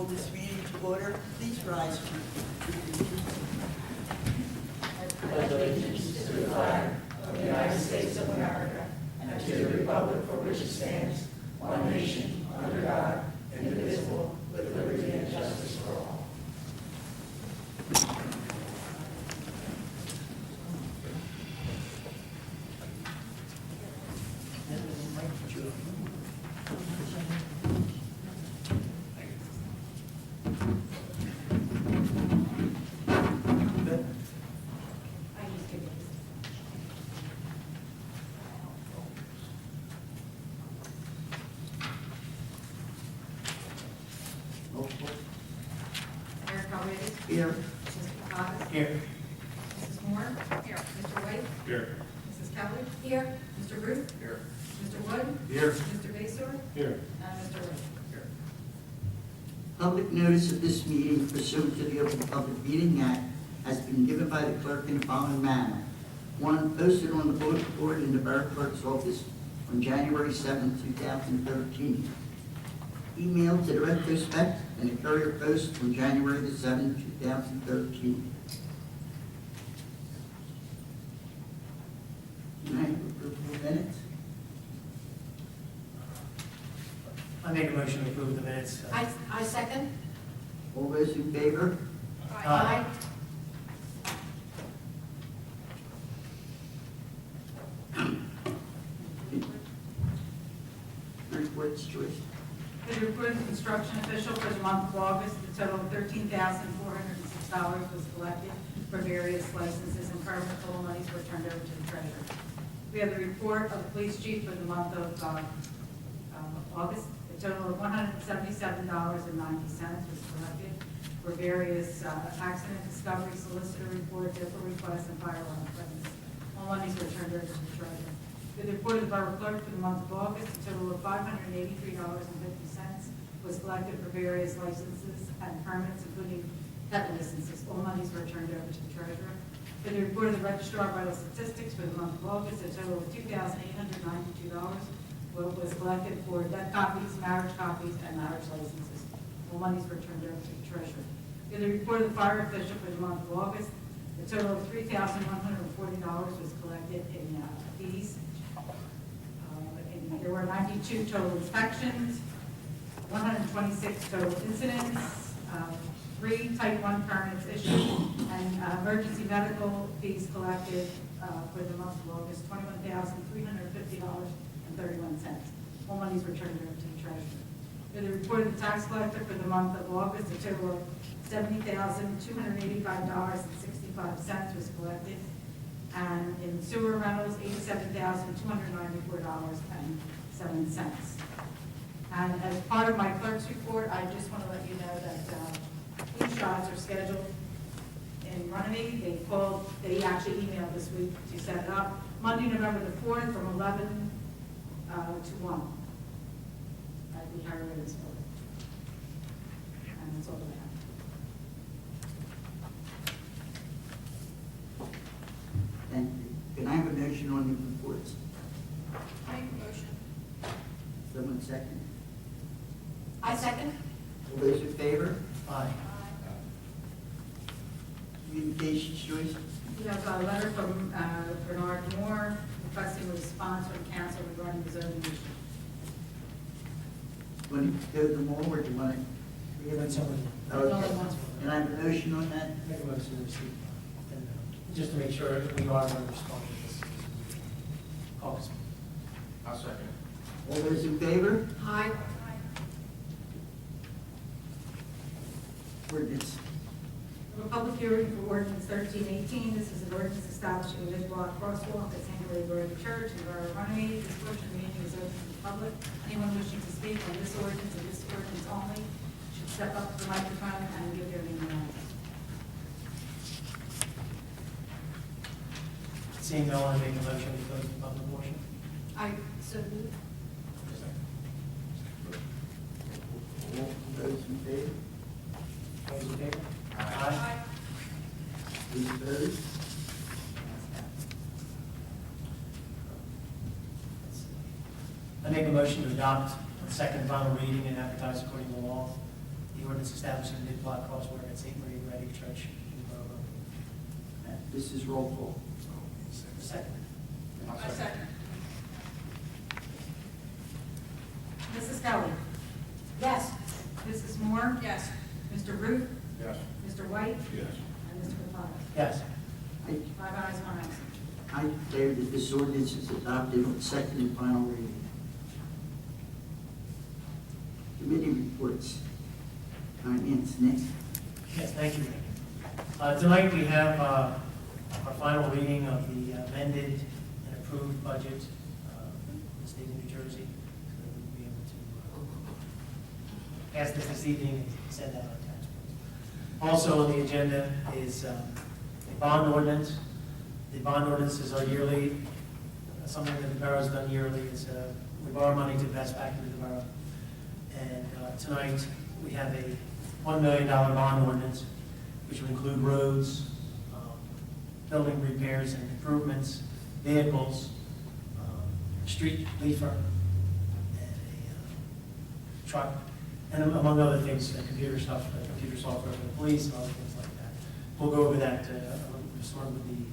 call this meeting to order. Please rise for the pledge allegiance to the flag of the United States of America and to the republic for which it stands, one nation, under God, indivisible, with liberty and justice for all. Here. Mr. Cox? Here. Mrs. Moore? Here. Mr. White? Here. Mrs. Kelly? Here. Mr. Ruth? Here. Mr. Wood? Here. Mr. Basor? Here. And Mr. Ray. Here. Public notice of this meeting pursuant to the Open Public Meeting Act has been given by the clerk in the following manner. One, posted on the bulletin board in the Borough Clerk's office on January 7, 2013. Emailed to the retrospect and the Courier Post on January the 7th, 2013. Can I have approval of minutes? I make a motion to approve the minutes. I second. All those in favor? Aye. Reports, Joyce. The report of the construction official for the month of August, the total of $13,406 was collected for various licenses and permits. Total monies were turned over to the treasurer. We have the report of the police chief for the month of August. The total of $177.90 was collected for various accident discovery, solicitor reports, different requests, and firearm claims. All monies were turned over to the treasurer. The report of the borough clerk for the month of August, a total of $583.50 was collected for various licenses and permits, including pet licenses. All monies were turned over to the treasurer. For the report of the registrar of vital statistics for the month of August, a total of $2,892 was collected for death copies, marriage copies, and marriage licenses. All monies were turned over to the treasurer. For the report of the fire official for the month of August, a total of $3,140 was collected in fees. There were 92 total inspections, 126 total incidents, 3 Type 1 permits issued, and emergency medical fees collected for the month of August, $21,350.31. All monies were turned over to the treasurer. For the report of the tax collector for the month of August, a total of $70,285.65 was collected. And in sewer rentals, $87,294.07. And as part of my clerk's report, I just want to let you know that flu shots are scheduled in Runnemede. They actually emailed this week to set it up. Monday, November the 4th from 11 to 1 at the Higher Rates Building. And that's all I have. Thank you. Can I have a motion on the reports? Make a motion. Someone second? I second. All those in favor? Aye. Communications, Joyce? We have a letter from Bernard Moore requesting a response from council regarding the zoning issue. Want to go to them all, or do you want to? We have someone. Okay. Can I have a motion on that? Make a motion to receive. And, just to make sure that we are going to respond to this. Caucus. I'll second. All those in favor? Aye. Ordinance. A public hearing for ordinance 1318. This is an ordinance establishing a mid-block crosswalk at St. Mary Borough Church in Borough Runnemede. This portion of the meeting is open to the public. Anyone wishing to speak on this ordinance and this ordinance only should step up to the microphone and give their name and address. Seeing no one, make a motion to close the public portion. I so move. All those in favor? Those in favor? Aye. Those opposed? I make a motion to adopt on second and final reading and advertise according to law the ordinance establishing the mid-block crosswalk at St. Marie Ready Church in Borough. This is roll call. Second. I second. Mrs. Kelly. Yes. Mrs. Moore. Yes. Mr. Ruth. Yes. Mr. White. Yes. And Mr. Gonzalez. Yes. 5 ayes, 1 absent. I declare that this ordinance is adopted on second and final reading. Committee reports. Finance, Nick. Yes, thank you, Rick. Tonight we have our final reading of the amended and approved budget in the state of New Jersey. So we'll be able to pass this evening and send out our tax bills. Also on the agenda is the bond ordinance. The bond ordinances are yearly, something that the borough's done yearly is we borrow money to invest back into the borough. And tonight we have a $1 million bond ordinance, which will include roads, building repairs and improvements, vehicles, street leafer, and a truck, and among other things, computer stuff, computer software for the police and other things like that. We'll go over that sort of with the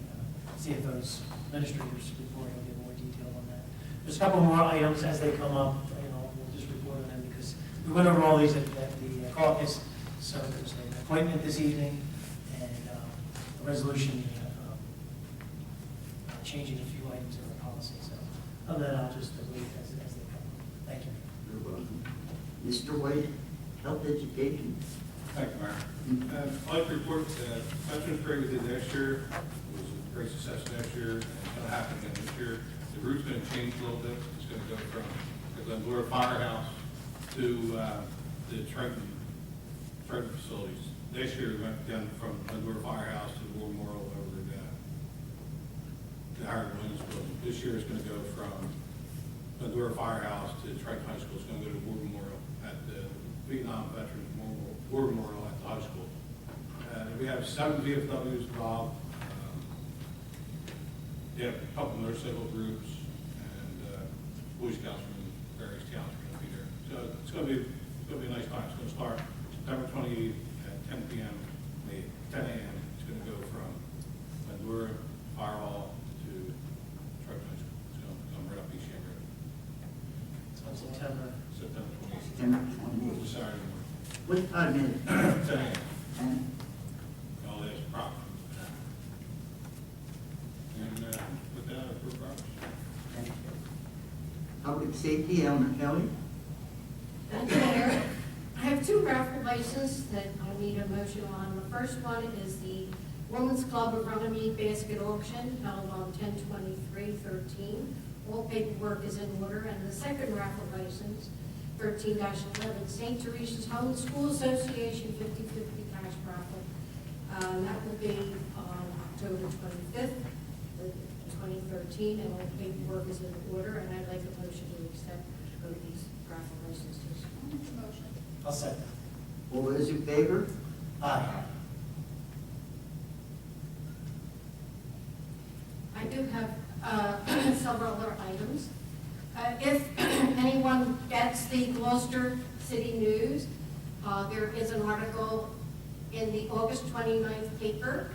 CFO's administrators report. I'll get more detail on that. There's a couple more items as they come up. We'll just report on them because we went over all these at the caucus. So there's an appointment this evening and a resolution changing a few items in our policy. So other than that, I'll just wait as they come. Thank you. You're welcome. Mr. White, Health Education. Thank you, Mayor. I'd like to report that Veterans Parade we did last year was a great success last year, and it's going to happen again this year. The route's going to change a little bit. It's going to go from the Glendower Firehouse to the Trenton facilities. Last year we went down from Glendower Firehouse to the War Memorial over the Howard Williams Building. This year it's going to go from Glendower Firehouse to Trenton High School. It's going to go to War Memorial at the Vietnam Veterans War Memorial at the high school. We have 7 VFWs involved. We have a couple motorcycle groups and Boy Scouts from various towns are going to be there. So it's going to be a nice time. It's going to start September 28th at 10 p.m. 10 a.m. It's going to go from Glendower Fire Hall to Trenton High School. It's going to come right up East Sham Road. It's on September. September 28th. September It's a 28th. Saturday morning. What time is it? 10 a.m. And All that's proper. And with that, I approve progress. thank you. Public Safety, Eleanor Kelly. Thank you, Mayor. I have 2 raffle licenses that I need a motion on. The first one is the Women's Club of Runnemede Basket Auction held on 10/23/13. All paperwork is in order. And the second raffle license, 13-11, St. Teresa's Home School Association 50/50 cash raffle. That will be on October 25th, 2013, and all paperwork is in order. And I'd like a motion to accept both these raffle licenses. I'll second. All those in favor? Aye. I do have several other items. If anyone gets the Gloucester City News, there is an article in the August 29th paper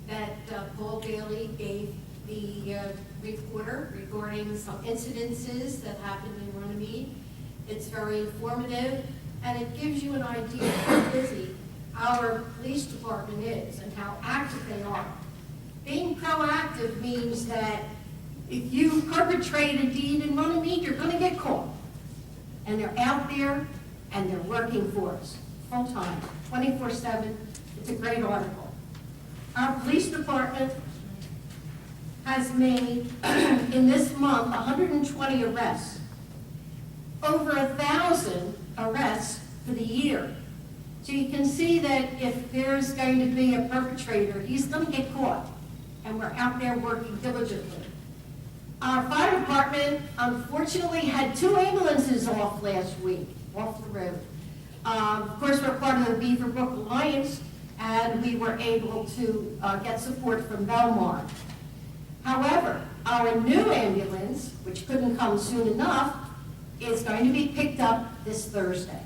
that Paul Bailey gave the reporter regarding some incidences that happened in Runnemede. It's very informative, and it gives you an idea of how busy our police department is and how active they are. Being proactive means that if you perpetrate a deed in Runnemede, you're going to get caught. And they're out there, and they're working for us, full-time, 24/7. It's a great article. Our police department has made, in this month, 120 arrests. Over 1,000 arrests for the year. So you can see that if there's going to be a perpetrator, he's going to get caught. And we're out there working diligently. Our fire department, unfortunately, had 2 ambulances off last week, off the road. Of course, we're part of the Beaverbrook Alliance, and we were able to get support from Belmar. However, our new ambulance, which couldn't come soon enough, is going to be picked up this Thursday.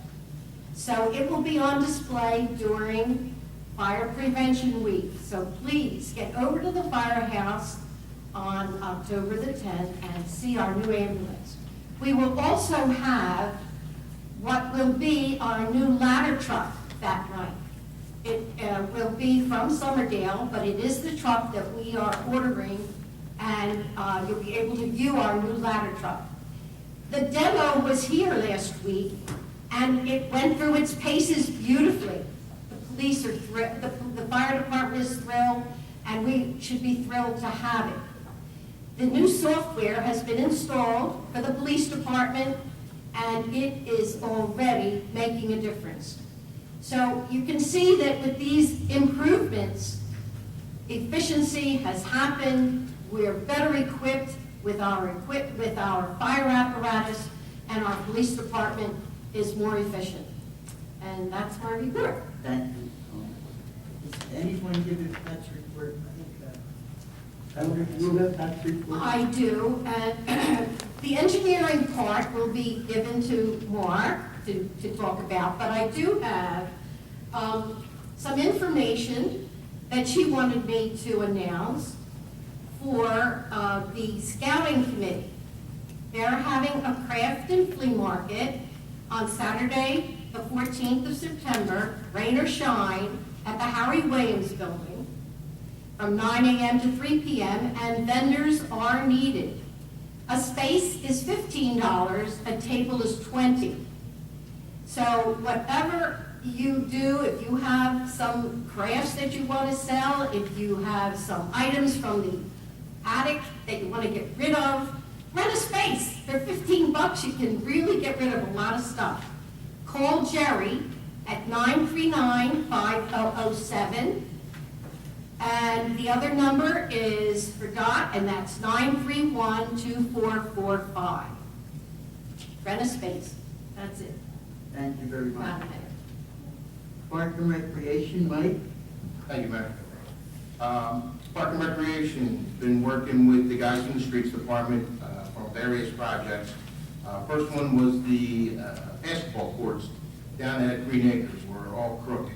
So it will be on display during Fire Prevention Week. So please get over to the firehouse on October the 10th and see our new ambulance. We will also have what will be our new ladder truck that night. It will be from Summerdale, but it is the truck that we are ordering, and you'll be able to view our new ladder truck. The demo was here last week, and it went through its paces beautifully. The police are thrilled, the fire department is thrilled, and we should be thrilled to have it. The new software has been installed for the police department, and it is already making a difference. So you can see that with these improvements, efficiency has happened. We're better equipped with our fire apparatus, and our police department is more efficient. And that's my report. Thank you. Does anyone give a Pat's report? You have Pat's report? I do, and the engineering part will be given to Mark to talk about, but I do have some information that she wanted me to announce for the scouting committee. They're having a craft and flea market on Saturday, the 14th of September, rain or shine, at the Harry Williams Building from 9 a.m. to 3 p.m., and vendors are needed. A space is $15, a table is $20. So whatever you do, if you have some crafts that you want to sell, if you have some items from the attic that you want to get rid of, rent a space. They're $15. You can really get rid of a lot of stuff. Call Jerry at 939-5007. And the other number is for Dot, and that's 931-2445. Rent a space. That's it. Thank you very much. Madam Mayor. Park and Recreation, Mike? Thank you, Mayor. Park and Recreation, been working with the guys in the Streets Department for various projects. First one was the basketball courts down at Green Acres, were all crooked.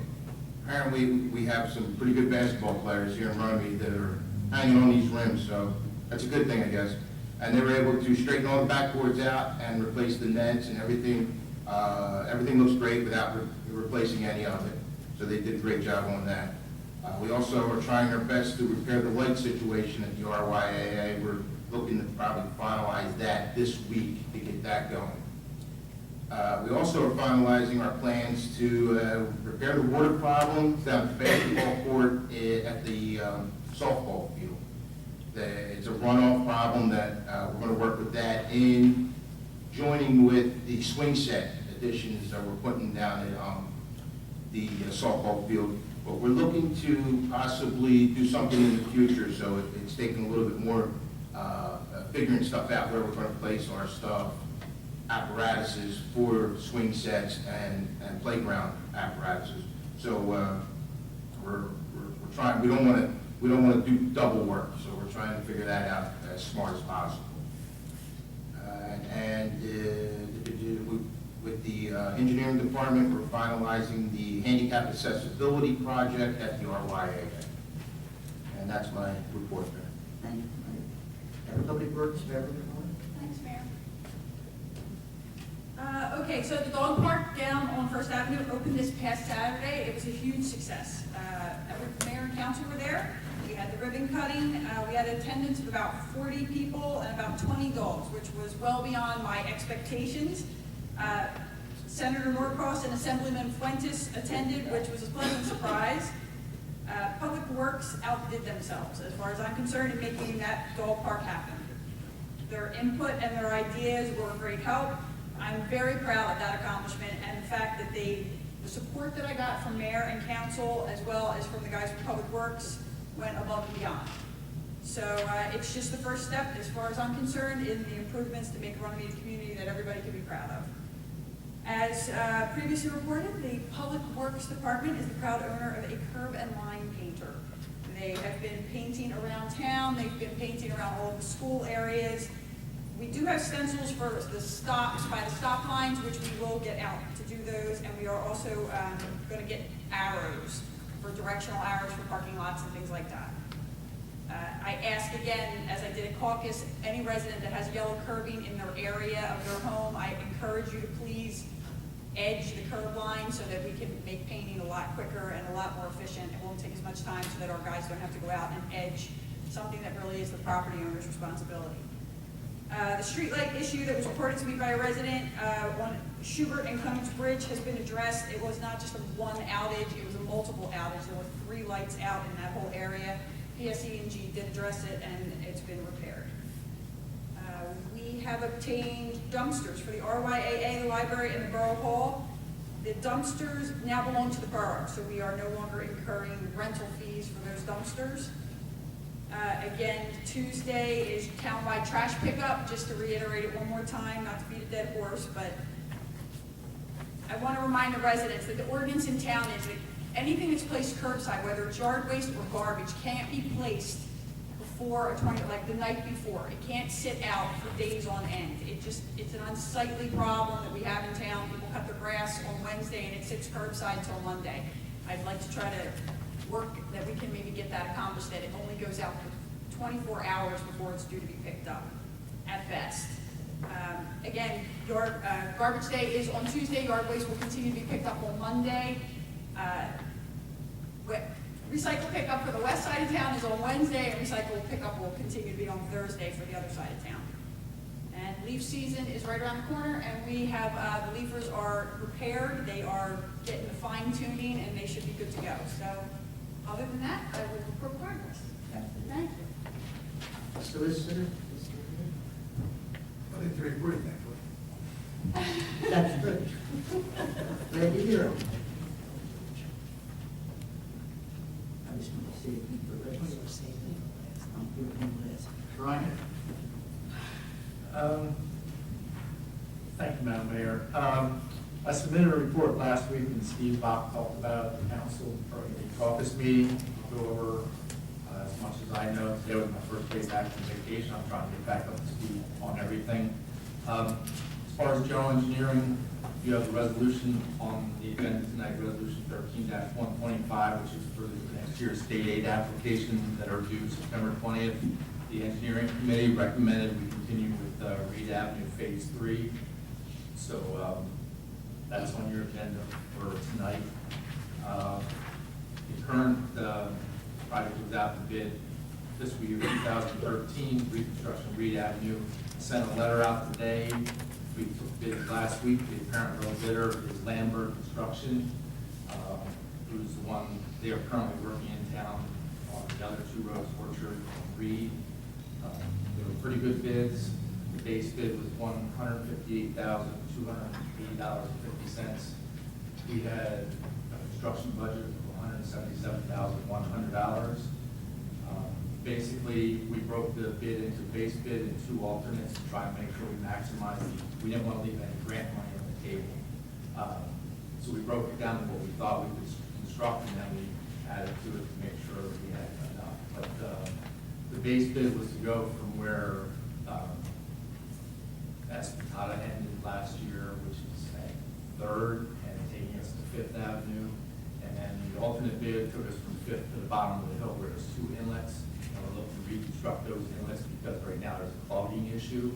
Apparently, we have some pretty good basketball players here in Runnemede that are hanging on these rims, so that's a good thing, I guess. And they were able to straighten all the backboards out and replace the nets and everything. Everything looks great without replacing any of it, so they did a great job on that. We also are trying our best to repair the light situation at the RYAA. We're looking to probably finalize that this week to get that going. We also are finalizing our plans to repair the water problem down at the basketball court at the softball field. It's a runoff problem that we're going to work with that in joining with the swing set additions that we're putting down at the softball field. But we're looking to possibly do something in the future, so it's taking a little bit more figuring stuff out where we're going to place our stuff, apparatuses for swing sets and playground apparatuses. So we're trying. We don't want to do double work, so we're trying to figure that out as smart as possible. With the engineering department, we're finalizing the handicap accessibility project at the RYA. And that's my report there. Thank you, Mike. Public Works, Beverly? Thanks, Mayor. Okay, so the dog park down on First Avenue opened this past Saturday. It was a huge success. The mayor and council were there. We had the ribbon cutting. We had attendance of about 40 people and about 20 dogs, which was well beyond my expectations. Senator Norcross and Assemblyman Fuentes attended, which was a pleasant surprise. Public Works outdid themselves, as far as I'm concerned, in making that dog park happen. Their input and their ideas were a great help. I'm very proud of that accomplishment, and the fact that the support that I got from mayor and council, as well as from the guys from Public Works, went above and beyond. So it's just the first step, as far as I'm concerned, in the improvements to make Runnemede a community that everybody can be proud of. As previously reported, the Public Works Department is the proud owner of a curb and line painter. They have been painting around town. They've been painting around all of the school areas. We do have stencils for the stops by the stop lines, which we will get out to do those, and we are also going to get arrows for directional arrows for parking lots and things like that. I ask again, as I did at caucus, any resident that has yellow curbing in their area of their home, I encourage you to please edge the curb line so that we can make painting a lot quicker and a lot more efficient. It won't take as much time so that our guys don't have to go out and edge something that really is the property owner's responsibility. The streetlight issue that was reported to me by a resident on Schubert and Cummings Bridge has been addressed. It was not just a one outage, it was a multiple outage. There were 3 lights out in that whole area. PSE&G did address it, and it's been repaired. We have obtained dumpsters for the RYAA, the library, and the Borough Hall. The dumpsters now belong to the borough, so we are no longer incurring rental fees for those dumpsters. Again, Tuesday is townwide trash pickup, just to reiterate it one more time, not to beat a dead horse, but I want to remind the residents that the ordinance in town is that anything that's placed curbside, whether it's yard waste or garbage, can't be placed before like the night before. It can't sit out for days on end. It's an unsightly problem that we have in town. People cut their grass on Wednesday and it sits curbside until Monday. I'd like to try to work that we can maybe get that accomplished, that it only goes out for 24 hours before it's due to be picked up, at best. Again, garbage day is on Tuesday. Yard waste will continue to be picked up on Monday. Recycle pickup for the west side of town is on Wednesday, and recycle pickup will continue to be on Thursday for the other side of town. And leaf season is right around the corner, and we have, the leafers are repaired, they are getting the fine tuning, and they should be good to go. So, other than that, I will report progress. Thank you. Solicitor? I think the report, thankfully. That's good. Glad to hear 'em. I just want to say it for the rest. I'm giving him last. Ryan? Thank you, Madam Mayor. I submitted a report last week, and Steve Bach talked about it at the council for the caucus meeting. Go over as much as I know. Today was my first day back from vacation. I'm trying to get back up to speed on everything. As far as general engineering, you have the resolution on the agenda tonight, resolution 13-125, which is for the next year's state aid applications that are due September 20th. The engineering committee recommended we continue with Reed Avenue Phase 3. So that's on your agenda for tonight. The current project was out to bid fiscal year 2013, reconstruction of Reed Avenue. Sent a letter out today. We took bids last week. The apparent real bidder is Lambert Construction, who's the one, they are currently working in town on the other 2 roads, Orchard and Reed. They were pretty good bids. The base bid was $158,280.50. We had a construction budget of $177,100. Basically, we broke the bid into base bid and 2 alternates to try and make sure we maximize we didn't want to leave any grant money on the table. So we broke it down to what we thought we could construct, and then we added to it to make sure that we had enough. But the base bid was to go from where Espatata ended last year, which is at 3rd, and taking us to 5th Avenue. And then the alternate bid took us from 5th to the bottom of the hill where there's 2 inlets. And we're looking to reconstruct those inlets because right now there's a clogging issue.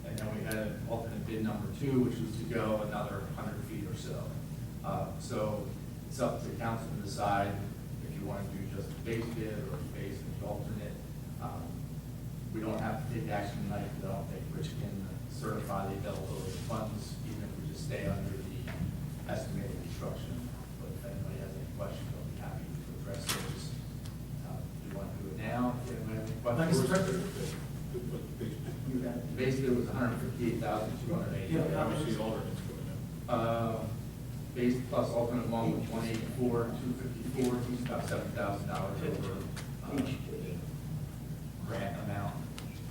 And then we had alternate bid number 2, which was to go another 100 feet or so. So it's up to council to decide if you want to do just a base bid or a base and the alternate. We don't have to take action tonight because I don't think Rich can certify the availability of funds, even if we just stay under the estimated construction. But if anybody has any questions, I'll be happy to address those. Do you want to do it now? If anybody has any questions? You got it. Basically, it was $158,280. Yeah, obviously, the alternates going up. Base plus alternate 1 was $184,254, it's about $7,000 over grant amount.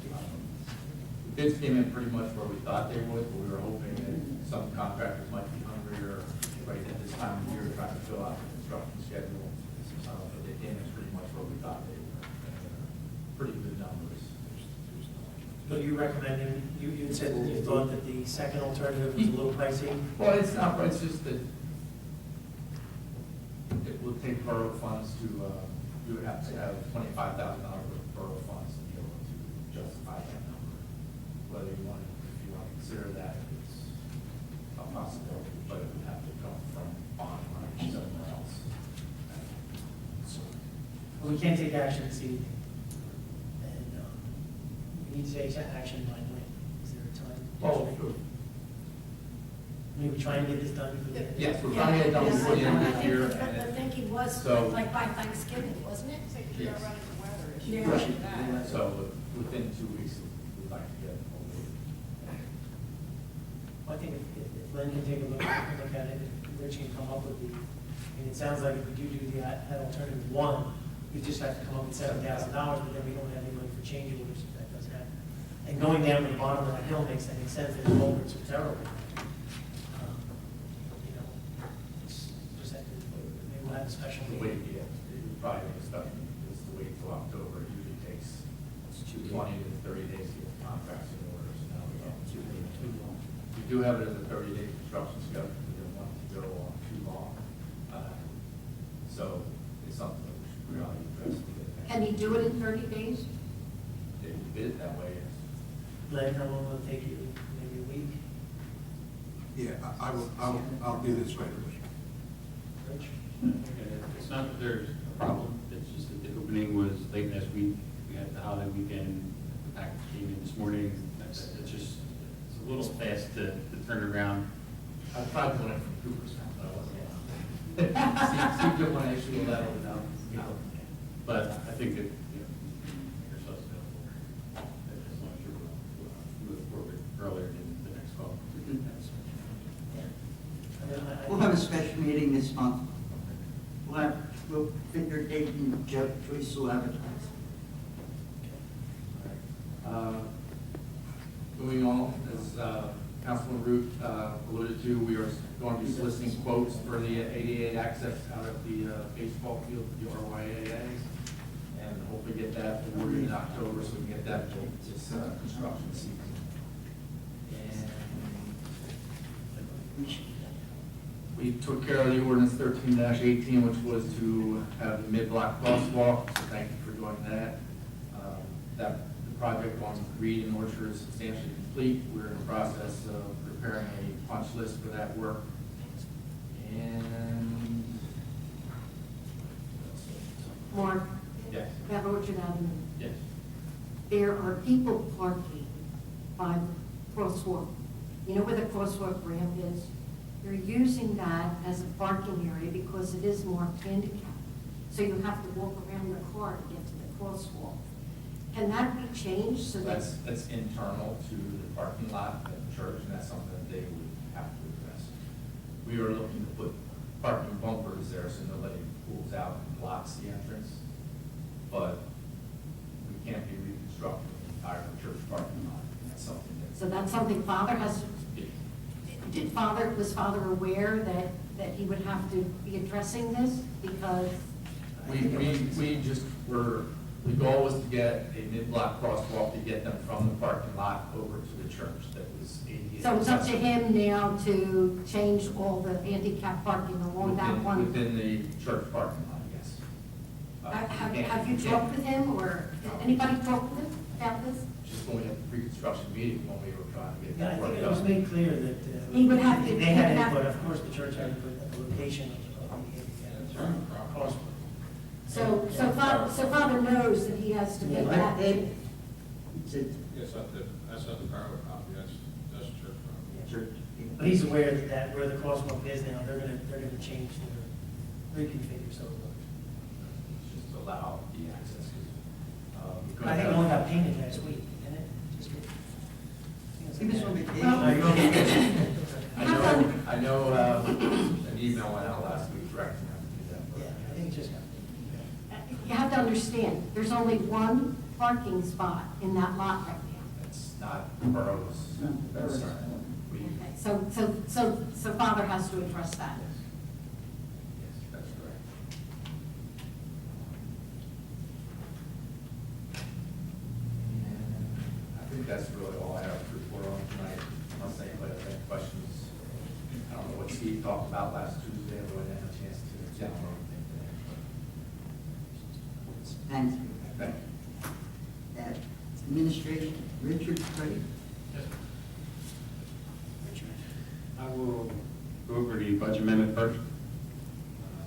The bids came in pretty much where we thought they would, but we were hoping that some contractors might be hungrier right at this time of year trying to fill out the construction schedule. But they came in pretty much where we thought they were. Pretty good numbers. So you recommending You had said that you thought that the second alternative was a little pricey. Well, it's not, it's just that it will take borough funds to, you would have to have $25,000 worth of borough funds to be able to justify that number. Whether you want, if you want to consider that, it's a possibility, but it would have to come from bond money somewhere else. Well, we can't take action this evening. And we need to take action by when? Is there a time? Oh, sure. Maybe try and get this done for the. Yes, we're trying to get it done before the end of the year. The And thinking was So- like by Thanksgiving, wasn't it? Yes. Yeah. So within 2 weeks, we'd like to get it over. I think if Lynn can take a look at it, if Rich can come up with the, I mean, it sounds like if we do that alternative one, we just have to come up with $7,000, but then we don't have any money for change orders if that doesn't happen. And going down to the bottom of that hill makes any sense, the culverts are terrible. You know, it's just have to, maybe we'll have a special The meeting. wait, yeah, it would probably be stuff, is to wait till October, it usually takes 20 to 30 days to get the contracts in order, so now we have 2 weeks. We do have it as a 30-day construction schedule, we don't want it to go on too long. So it's something that we should really address to get that. Can you do it in 30 days? If you bid it that way, yes. Lynn, how long will it take you? Maybe a week? Yeah, I'll do this right away. Rich? It's not that there's a problem, it's just that the opening was late last week, we had the holiday weekend, the package came in this morning, it's just, it's a little fast to turn around. I tried doing it from Cooperstown, but I wasn't able. See if you want to issue a letter without, you know. But I think that, you know, yourselves available, as long as you're move forward earlier than the next call. We'll have a special meeting this month. We'll figure a date and Joyce will advertise. Moving on, as Councilman Root alluded to, we are going to be soliciting quotes for the ADA access out at the baseball field, the RYAA, and hopefully get that awarded in October so we can get that this construction season. And we took care of the ordinance 13-18, which was to have the mid-block crosswalk, so thank you for doing that. The project on Reed and Orchard is substantially complete. We're in the process of preparing a punch list for that work. And Mark, yes, about Orchard Avenue, yes, there are people parking by the crosswalk. You know where the crosswalk ramp is? They're using that as a parking area because it is marked handicap. So you have to walk around the car to get to the crosswalk. Can that be changed so that? that's internal to the parking lot at the church, and that's something that they would have to address. We are looking to put parking bumpers there so nobody pulls out and blocks the entrance, but we can't be reconstructing the entire church parking lot. And that's something that. So that's something Father has, was Father aware that he would have to be addressing this? Because We just were, the goal was to get a mid-block crosswalk to get them from the parking lot over to the church that was ADA. so it's up to him now to change all the handicap parking along that one. Within the church parking lot, yes. Have you talked with him, or anybody talked with him about this? Just when we had the pre-construction meeting, when we were trying to get Yeah, I that think work it was done. made clear that. He would have to- They he had would have- input, of course, the church had input at the location of the crosswalk. So Father knows that he has to make Right, that. Dave? It's a Yes, that's not the private property, that's church property. church. But he's aware that where the crosswalk is now, they're gonna change their reconfigure, so. Just to allow the access. I think it only got painted last week, didn't it? Just He was on vacation. No, you're okay. I know, an email went out last week directing them to do that. Yeah, I think it just got. You have to understand, there's only one parking spot in that lot right now. It's not boroughs. No, That's boroughs. we, Okay, so Father has to address that. yes, that's correct. And I think that's really all I have to report Steve talked about last Tuesday, although I didn't have a chance to download anything. Thank you. Thank you. Administration, Richard Craig. I will go over the budget amendment first.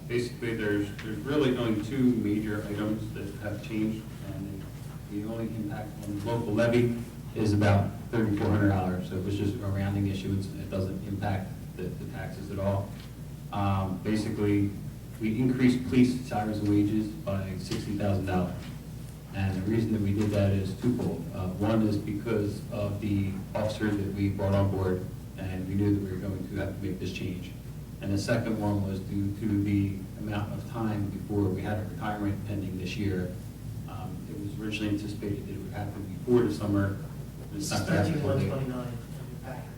Basically, there's really only two major items that have changed, and the only impact on the local levy is about $3,400. So it was just a rounding issue. It doesn't impact the taxes at all. Basically, we increased police salaries and wages by $60,000. And the reason that we did that is twofold. One is because of the officers that we brought on board, and we knew that we were going to have to make this change. And the second one was due to the amount of time before we had a retirement pending this year. It was originally anticipated that it would happen before the summer. It's not going to happen until later. 13,129 in your packet.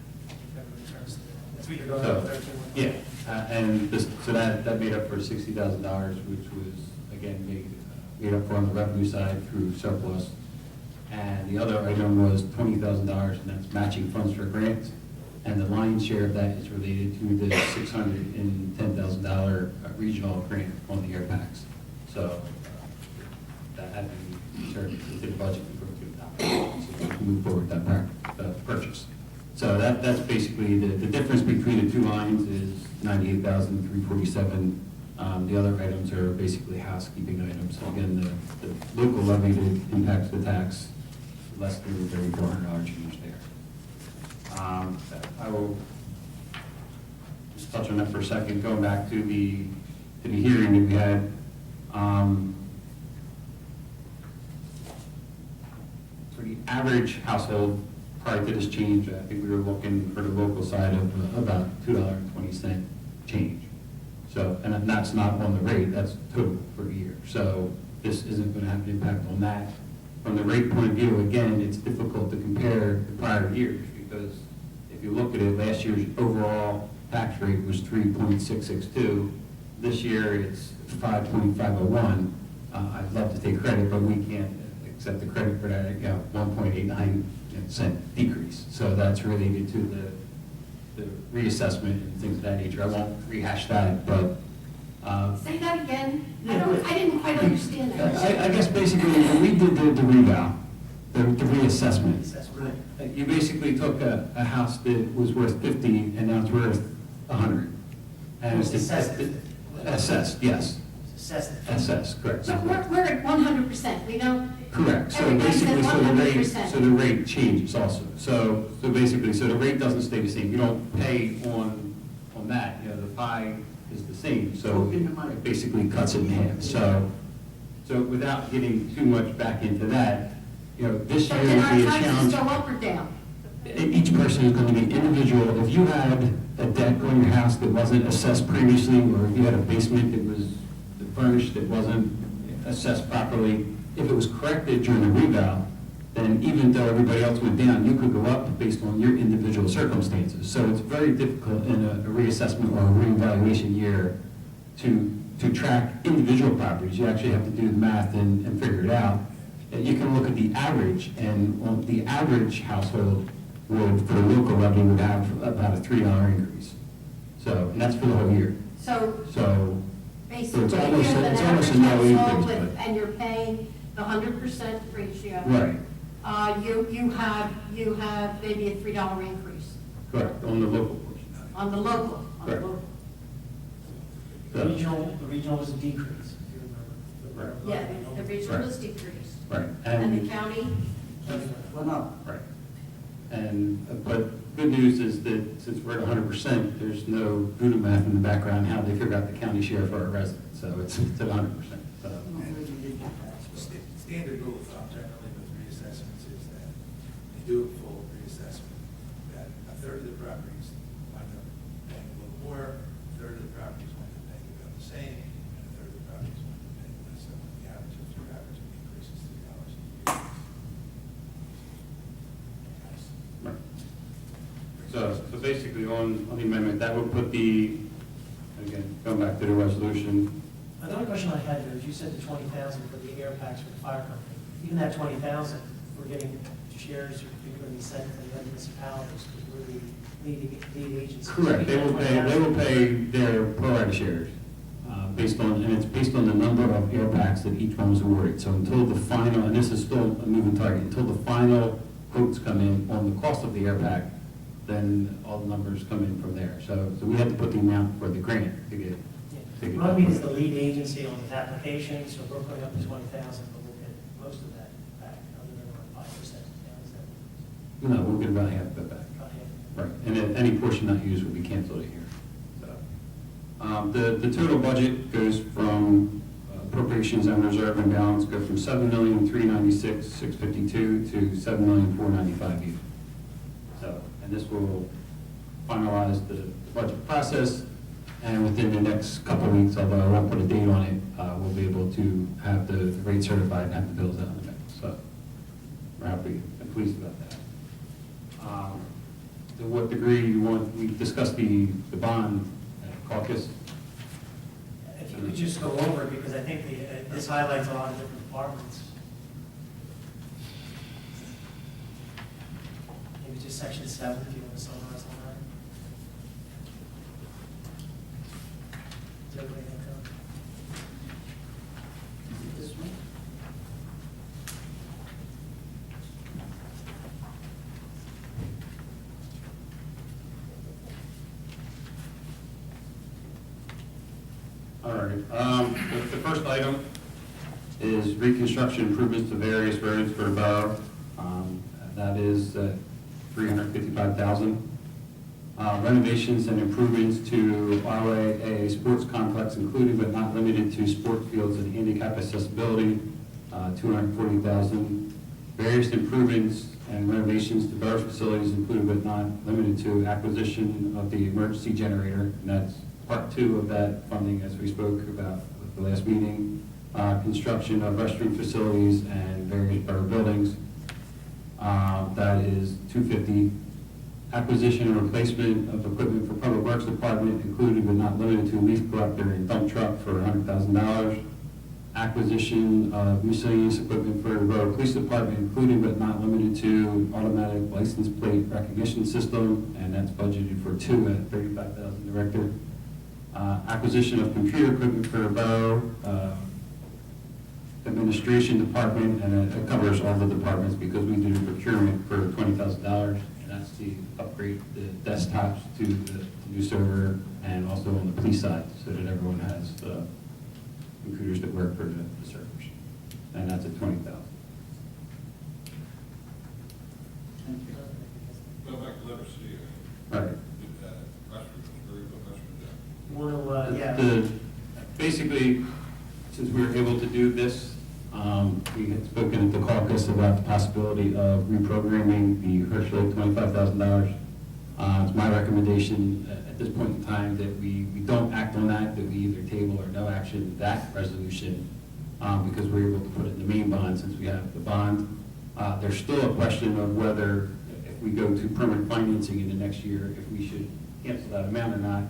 February 1st. That's what you're going So, with, 13,129. yeah, and this, so that made up for $60,000, which was, again, made up for on the revenue side through surplus. And the other item was $20,000, and that's matching funds for grants. And the lion's share of that is related to the $610,000 regional grant on the air packs. So that had to be inserted into the budget before we could move forward with that purchase. So that's basically the difference between the two lines is $98,347. The other items are basically housekeeping items. So again, the local levy that impacts the tax, less than the $3,400 change there. I will just touch on that for a second, going back to the hearing that we had. For the average household prior to this change, I think we were looking for the local side of about $2.20 change. So, and that's not on the rate, that's total for the year. So this isn't going to have an impact on that. From the rate point of view, again, it's difficult to compare the prior years because if you look at it, last year's overall tax rate was 3.662. This year, it's 5.501. I'd love to take credit, but we can't accept the credit for that, 1.89% decrease. So that's related to the reassessment and things of that nature. I won't rehash that, but Say that again. I didn't quite understand that. I guess basically when we did the reval, the reassessment, you basically took a house that was worth 50 and now it's worth 100. And It's assessed. Assessed, yes. Assessed. Assessed, correct. So we're at 100%. We don't. Correct. So Everybody's at basically, 100%. so the rate changes also. So basically, so the rate doesn't stay the same. You don't pay on that. You know, the pie is the same. So it basically cuts it in half. So without getting too much back into that, you know, this So year then would our be a taxes challenge. go up or down? Each person is going to be individual. If you had a deck on your house that wasn't assessed previously, or if you had a basement that was furnished that wasn't assessed properly, if it was corrected during the reval, then even though everybody else went down, you could go up based on your individual circumstances. So it's very difficult in a reassessment or a reevaluation year to track individual properties. You actually have to do the math and figure it out. You can look at the average, and the average household would, for the local levy, would have about a $3 increase. So, and that's for the whole year. So basically, it's if you almost have a- an it's average almost a no household increase, with, but- and you're paying the 100% ratio. Right, You have maybe a $3 increase correct, on the local portion. on the local. Correct. The regional was a decrease, if you remember. Yeah, the regional Right. was decreased. Right. And the county, Went up. Right. But good news is that since we're at 100%, there's no voodoo math in the background, how they figure out the county share for our residents. So it's at 100%. So, Standard rule of thumb generally with reassessments is that you do a full reassessment, that a third of the properties wind up paying a little more, a third of the properties wind up paying about the same, and a third of the properties wind up paying less. So the average increases $3 a year. right. So basically on the amendment, that would put again, going back to the resolution, Another question I had there is you said the 20,000 for the air packs for the fire company. Even that 20,000, we're getting shares, are going to be sent to the other municipalities, because we're the lead agencies. Correct, they will pay their pro rata shares, based on, and it's based on the number of air packs that each one was awarded. So until the final, and this is still a moving target, until the final quotes come in on the cost of the air pack, then all the numbers come in from there. So we had to put the amount for the grant to get. Runnemede is the lead agency on this application, so we're putting up to 20,000, but we'll get most of that back, other than around 5%. No, we'll get about half of it back. About half. Right, and then any portion not used will be canceled a year. So, the total budget goes from appropriations and reserve and balance go from $7,396,652 to $7,495,000. So, and this will finalize the budget process, and within the next couple of weeks, although I won't put a date on it, we'll be able to have the rate certified and have the bills out in the mail. So, we're happy and pleased about that. To what degree you want, we discussed the bond caucus. If you could just go over it, because I think this highlights a lot of different departments. Maybe just section 7, if you want to summarize on that. Is everybody got that? This one? All right, the first item is reconstruction improvements to various roads for the borough. That is $355,000. Renovations and improvements to RYA Sports Complex, including but not limited to sport fields and handicap accessibility, $240,000. Various improvements and renovations to borough facilities, including but not limited to acquisition of the emergency generator, and that's part 2 of that funding, as we spoke about at the last meeting. Construction of restroom facilities and various borough buildings. That is $250,000. Acquisition and replacement of equipment for Public Works Department, including but not limited to leaf collector and dump truck for $100,000. Acquisition of miscellaneous equipment for the Borough Police Department, including but not limited to automatic license plate recognition system, and that's budgeted for 2 at $35,000, Director. Acquisition of computer equipment for the Borough Administration Department, and it covers all the departments because we did a procurement for $20,000. That's to upgrade the desktops to the new server, and also on the police side, so that everyone has the computers that work for the servers. And that's at $20,000. Thank you. Go back to letter C. Right. You want to, yeah. Basically, since we were able to do this, we had spoken at the caucus about the possibility of reprogramming the Hirsch Lake $25,000. It's my recommendation at this point in time that we don't act on that we either table or no action that resolution, because we're able to put it in the main bond since we have the bond. There's still a question of whether, if we go to permanent financing in the next year, if we should cancel that amount or not,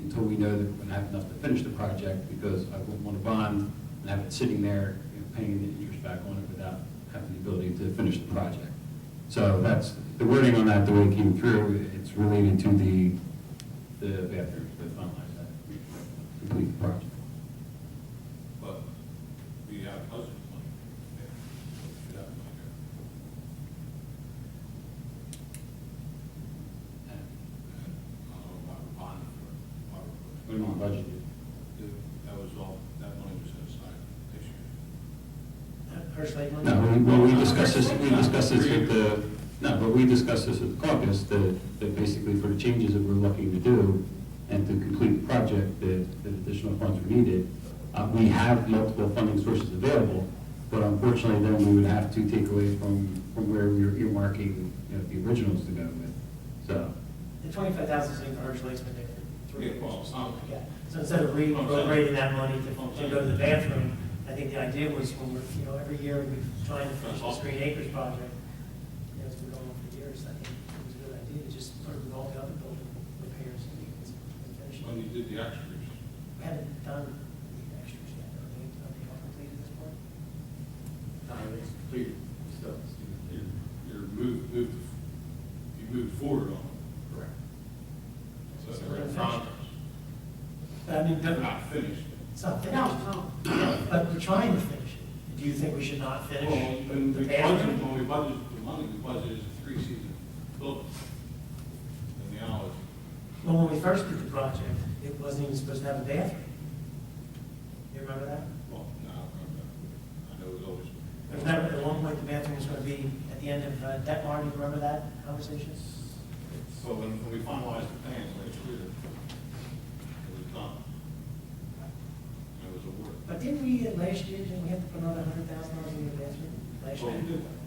until we know that we're going to have enough to finish the project, because I wouldn't want to bond and have it sitting there, paying the interest back on it without having the ability to finish the project. So that's the wording on that, the way it came through. It's related to the bathrooms, to finalize that, complete the project. But we have budget money. We should have money there. And I don't know about the bond for water. We don't budget it. That was all, that money was set aside this year. Hirsch Lake money? No, we discussed this with the caucus, that basically for the changes that we're looking to do and to complete the project, that additional funds were needed. We have multiple funding sources available, but unfortunately then we would have to take away from where we were earmarking, the originals to go with, so. The 25,000 is in for Hirsch Lake's been there for 3 Yeah, years. well, Yeah. So instead of reappropriating that money to go to the bathroom, I think the idea was when we're, every year we're trying to finish the Green Acres project, as we're going on for years, I think it was a good idea to just sort of do all the other building repairs and finish When it. you did the extras, We haven't done the extras yet, are they all completed at this point? It's completed, still. you moved forward on them. Correct. I mean, They're not finished. it's not finished. No, But we're trying to finish it. Do you think we should not finish Well, when the we bathroom? budgeted, when we budgeted the money, we budgeted a 3-season building. And now it's, Well, when we first did the project, it wasn't even supposed to have a bathroom. You remember that? well, no, I know it was always. Remember, at one point, the bathroom was going to be at the end of Detmar. Do you remember that conversation? So when we finalized the plans last year, it was done. And it was awarded. But didn't we, last year, didn't we have to put another $100,000 in the bathroom last Well, we year? did that.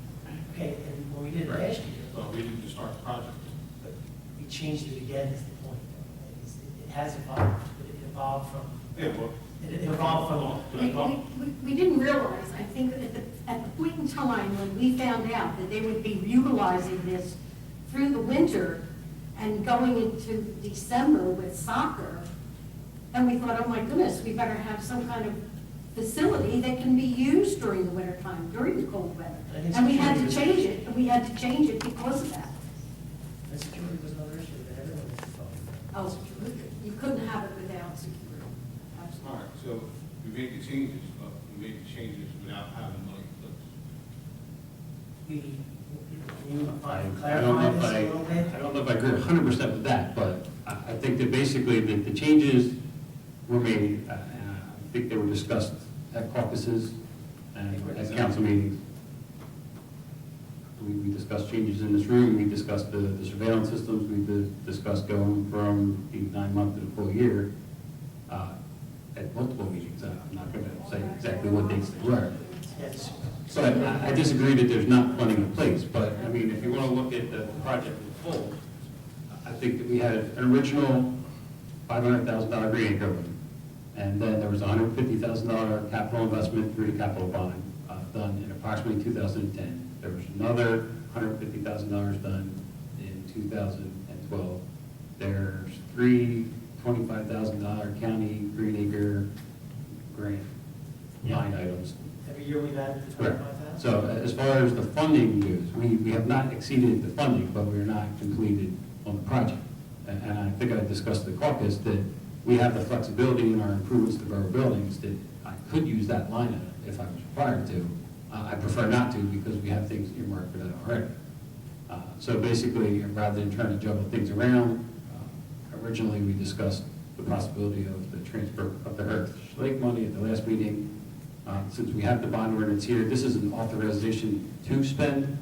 Okay, and when we did it last year, But we didn't just start the project. but we changed it again, is the point. It has evolved. It evolved from, Yeah, well. it evolved from, We didn't realize, I think, at the point in time when we found out that they would be utilizing this through the winter and going into December with soccer, and we thought, oh my goodness, we better have some kind of facility that can be used during the winter time, during the cold weather. And we had to change it, because of that. the security was another issue that everyone was talking about. Oh, you couldn't have it without security. All Absolutely. right, so we made the changes, but we made the changes without having money in place. Can you I don't clarify know this if a little bit? I don't know if I agree 100% with that, but I think that basically the changes were made, and I think they were discussed at caucuses and at council meetings. We discussed changes in this room, we discussed the surveillance systems, we discussed going from the 9-month to the full year at multiple meetings. I'm not going to say exactly what dates they were. Yes. So I disagree that there's not funding in place, but, I mean, if you want to look at the project in full, I think that we had an original $500,000 grant program, and then there was a $150,000 capital investment through the capital bond done in approximately 2010. There was another $150,000 done in 2012. There's 3 $25,000 county Green Acre grant line items. Every year we've added the Correct. 25,000? So as far as the funding goes, we have not exceeded the funding, but we're not completed on the project. And I think I discussed at the caucus that we have the flexibility in our improvements to borough buildings that I could use that line item if I was required to. I prefer not to because we have things earmarked for that already. So basically, rather than trying to juggle things around, originally we discussed the possibility of the transfer of the Hertz Lake money at the last meeting. Since we have the bond ordinance here, this is an authorization to spend.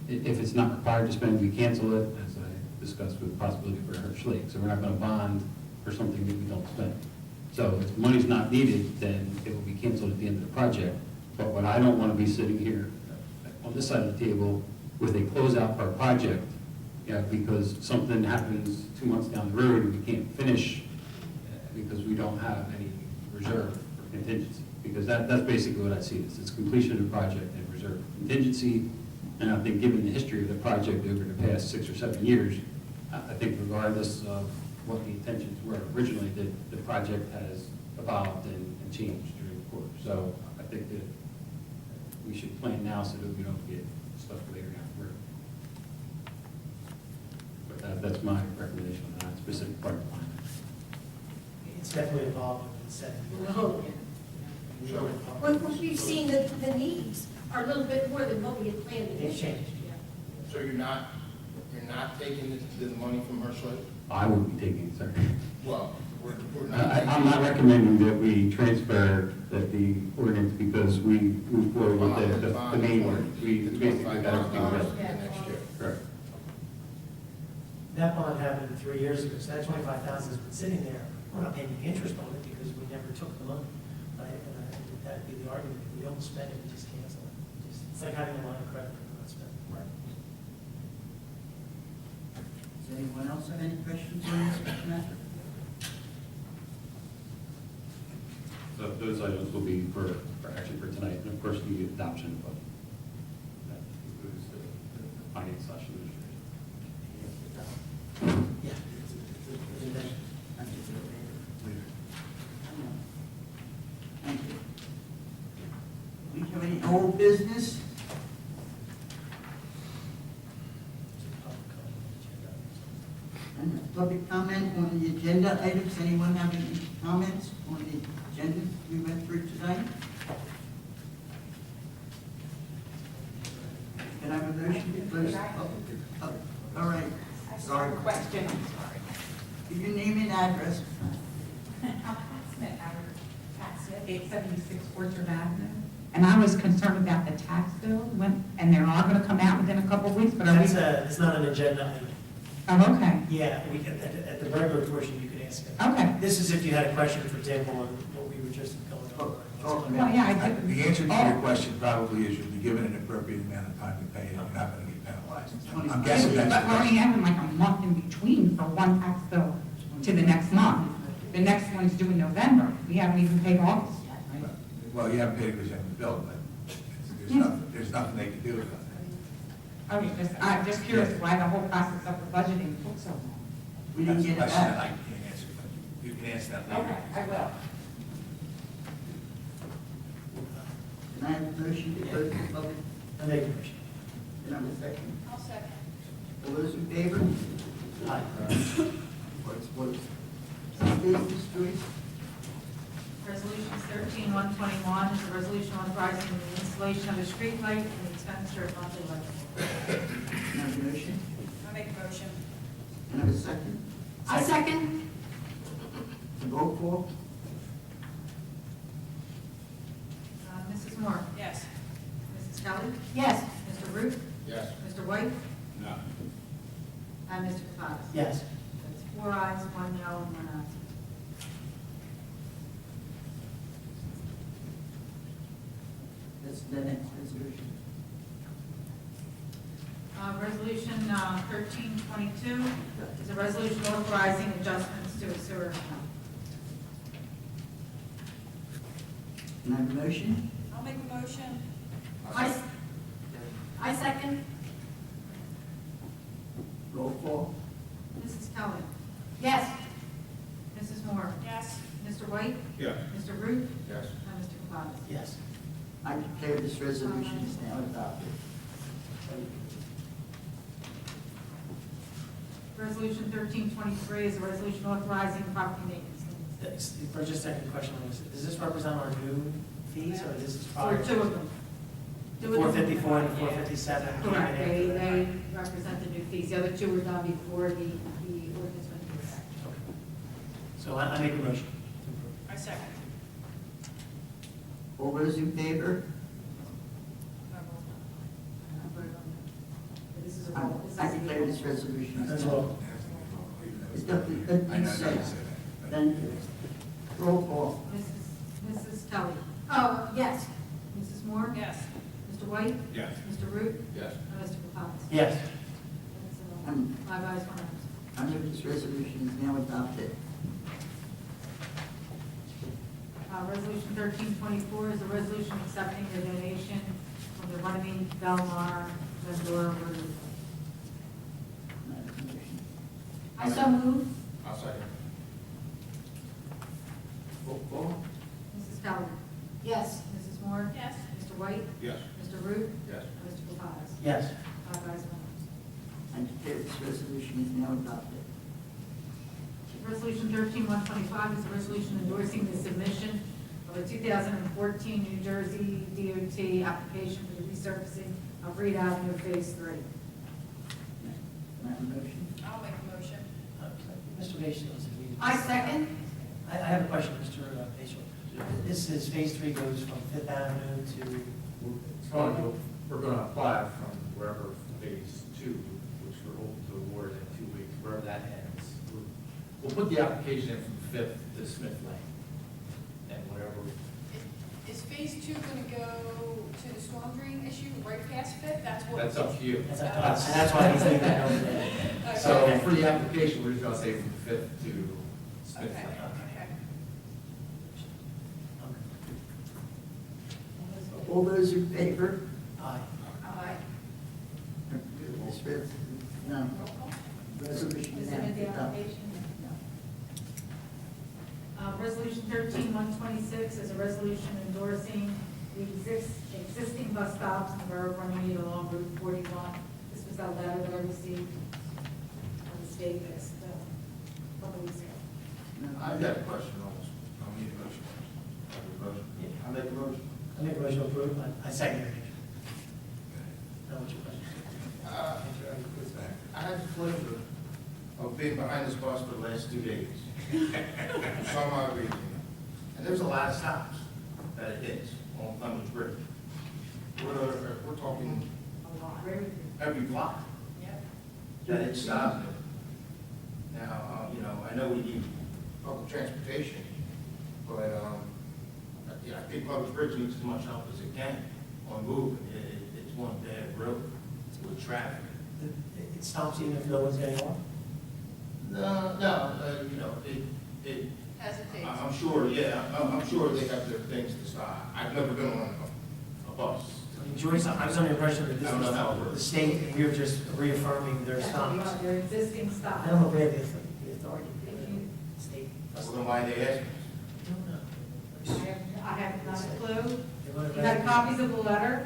If it's not required to spend, we cancel it, as I discussed with the possibility for Hertz Lake. So we're not going to bond for something that we don't spend. So if the money's not needed, then it will be canceled at the end of the project. But what I don't want to be sitting here on this side of the table with a closeout for a project, because something happens 2 months down the road and we can't finish because we don't have any reserve for contingency. Because that's basically what I see this. It's completion of the project and reserve for contingency. And I think given the history of the project over the past 6 or 7 years, I think regardless of what the intentions were originally, the project has evolved and changed during the course. So I think that we should plan now so that we don't get stuff later down the road. But that's my recommendation on that specific part of the plan. It's definitely evolved over the 7 years. No. Sure. Well, we've seen that the needs are a little bit more than what we had planned They've initially. changed. So you're not taking the money from Hertz Lake? I would be taking it, sir. Well, we're not. I'm not recommending that we transfer the ordinance because we move forward with the main one. We basically got everything ready. Next year. Correct. That bond happened 3 years ago, so that 25,000 has been sitting there. We're not paying the interest on it because we never took the money. And I think that'd be the argument. If we don't spend it, we just cancel it. It's like having a line of credit and not spend it. Does anyone else have any questions on this matter? So those items will be for tonight, and of course the adoption of that includes the finance / administration. Yeah. Thank you. Do we have any old business? And public comment on the agenda items, anyone have any comments on the agenda we went through tonight? Can I have a motion to close the public? All right, sorry. Question, I'm sorry. Give your name and address. Pat Smith, 876 Orchard Avenue. And I was concerned about the tax bill, and they're all going to come out within a couple of weeks, but are we? It's not an agenda item. Oh, okay. Yeah, we can, at the regular portion, you can ask it. Okay. This is if you had a question, for example, on what we were just going over. Oh, Well, yeah, I did. The answer to your question probably is you'll be given an appropriate amount of time to pay it, and you're not going to get penalized. I'm guessing that's But the we're only question. having like a month in between for one tax bill to the next month. The next one's due in November. We haven't even paid August yet, right? Well, you haven't paid it because you haven't billed, but there's nothing they can do about that. I'm just curious why the whole process of the budgeting took so long. We didn't That's a get it question that I back. can't answer, but you can answer that later. Okay, I will. Can I have a motion to close the public? I make a motion. Can I have a second? I'll second. All those in favor? Aye. Votes closed. Business, Joyce? Resolutions 13-121 is a resolution authorizing the installation of a street light and the expenditure of monthly electrical. Can I have a motion? I make a motion. Can I have a second? I second. Roll call? Mrs. Moore? Yes. Mrs. Kelly? Yes. Mr. Root? Yes. Mr. White? No. And Mr. Katsas? Yes. That's 4 ayes, 1 no, and 1 absent. That's the next resolution. Resolution 1322 is a resolution authorizing adjustments to a sewer account. Can I have a motion? I'll make a motion. I second. Roll call? Mrs. Kelly? Yes. Mrs. Moore? Yes. Mr. White? Yes. Mr. Root? Yes. And Mr. Katsas? Yes. I declare this resolution is now adopted. Resolution 1323 is a resolution authorizing property maintenance needs. For just a second question on this, does this represent our new fees, or this is For prior? 2 of them. 2 of them. 454 and 457 came in Correct, after they that. represent the new fees. The other 2 were done before the ordinance went into effect. Okay. So I make a motion to approve. I second. All those in favor? This is a roll. This I is a- declare this resolution is That's now. all. It's definitely good I to know, say. I say that. Thank you. Roll call? Mrs. Kelly? Oh, yes. Mrs. Moore? Yes. Mr. White? Yes. Mr. Root? Yes. And Mr. Katsas? Yes. That's 5 ayes, 1 absent. I move this resolution is now adopted. Resolution 1324 is a resolution accepting the donation from the Runnemede Belmar Vendor Road. Can I have a motion? I so move. I'll second. Roll call? Mrs. Kelly? Yes. Mrs. Moore? Yes. Mr. White? Yes. Mr. Root? Yes. And Mr. Katsas? Yes. 5 ayes, 1 absent. I declare this resolution is now adopted. Resolution 13125 is a resolution endorsing the submission of a 2014 New Jersey DOT application for the resurfacing of Reed Avenue Phase 3. Can I have a motion? I'll make a motion. Mr. Vacio is leading. I second. I have a question, Mr. Vacio. This is Phase 3 goes from Fifth Avenue to, We're going to apply from wherever phase 2, which we're hoping to award in 2 weeks, wherever that ends. We'll put the application in from Fifth to Smith Lane, and whatever. Is phase 2 going to go to the storm drain issue right past Fifth? That's up to you. that's up to us, and that's why he's leaving it over there. So for the application, we're just going to say from Fifth to Smith Okay, Lane. okay. All those in favor? Aye. Aye. This no. Resolution is Is now it in the adopted. application? Resolution 13126 is a resolution endorsing the existing bus stops in the Borough of Runnemede along Route 41. This was that letter that I received from the state last couple weeks I've got a question on this. I'll need a motion. I make a motion. I make a motion to approve. I second it. Now, what's your question? What's that? I had the pleasure of being behind this bus for the last 2 days. For some odd reason. And there's a lot of stops that it hits on Clemens Bridge. We're talking every block that it stops. Now, I know we need public transportation, but, I think Clemens Bridge needs as much help as it can on moving. It's one bad road with traffic. It stops even if no one's getting off? No, Hesitate. I'm sure, yeah, I'm sure they have their things to stop. I've never been on a bus. I mean, Joyce, I was under the impression that this I don't know how it was works. the state, and you're just reaffirming their stops. Their existing stops. I don't know if they have the authority, state. Well, then why they ask me? I have not a clue. They want to You got copies of the letter.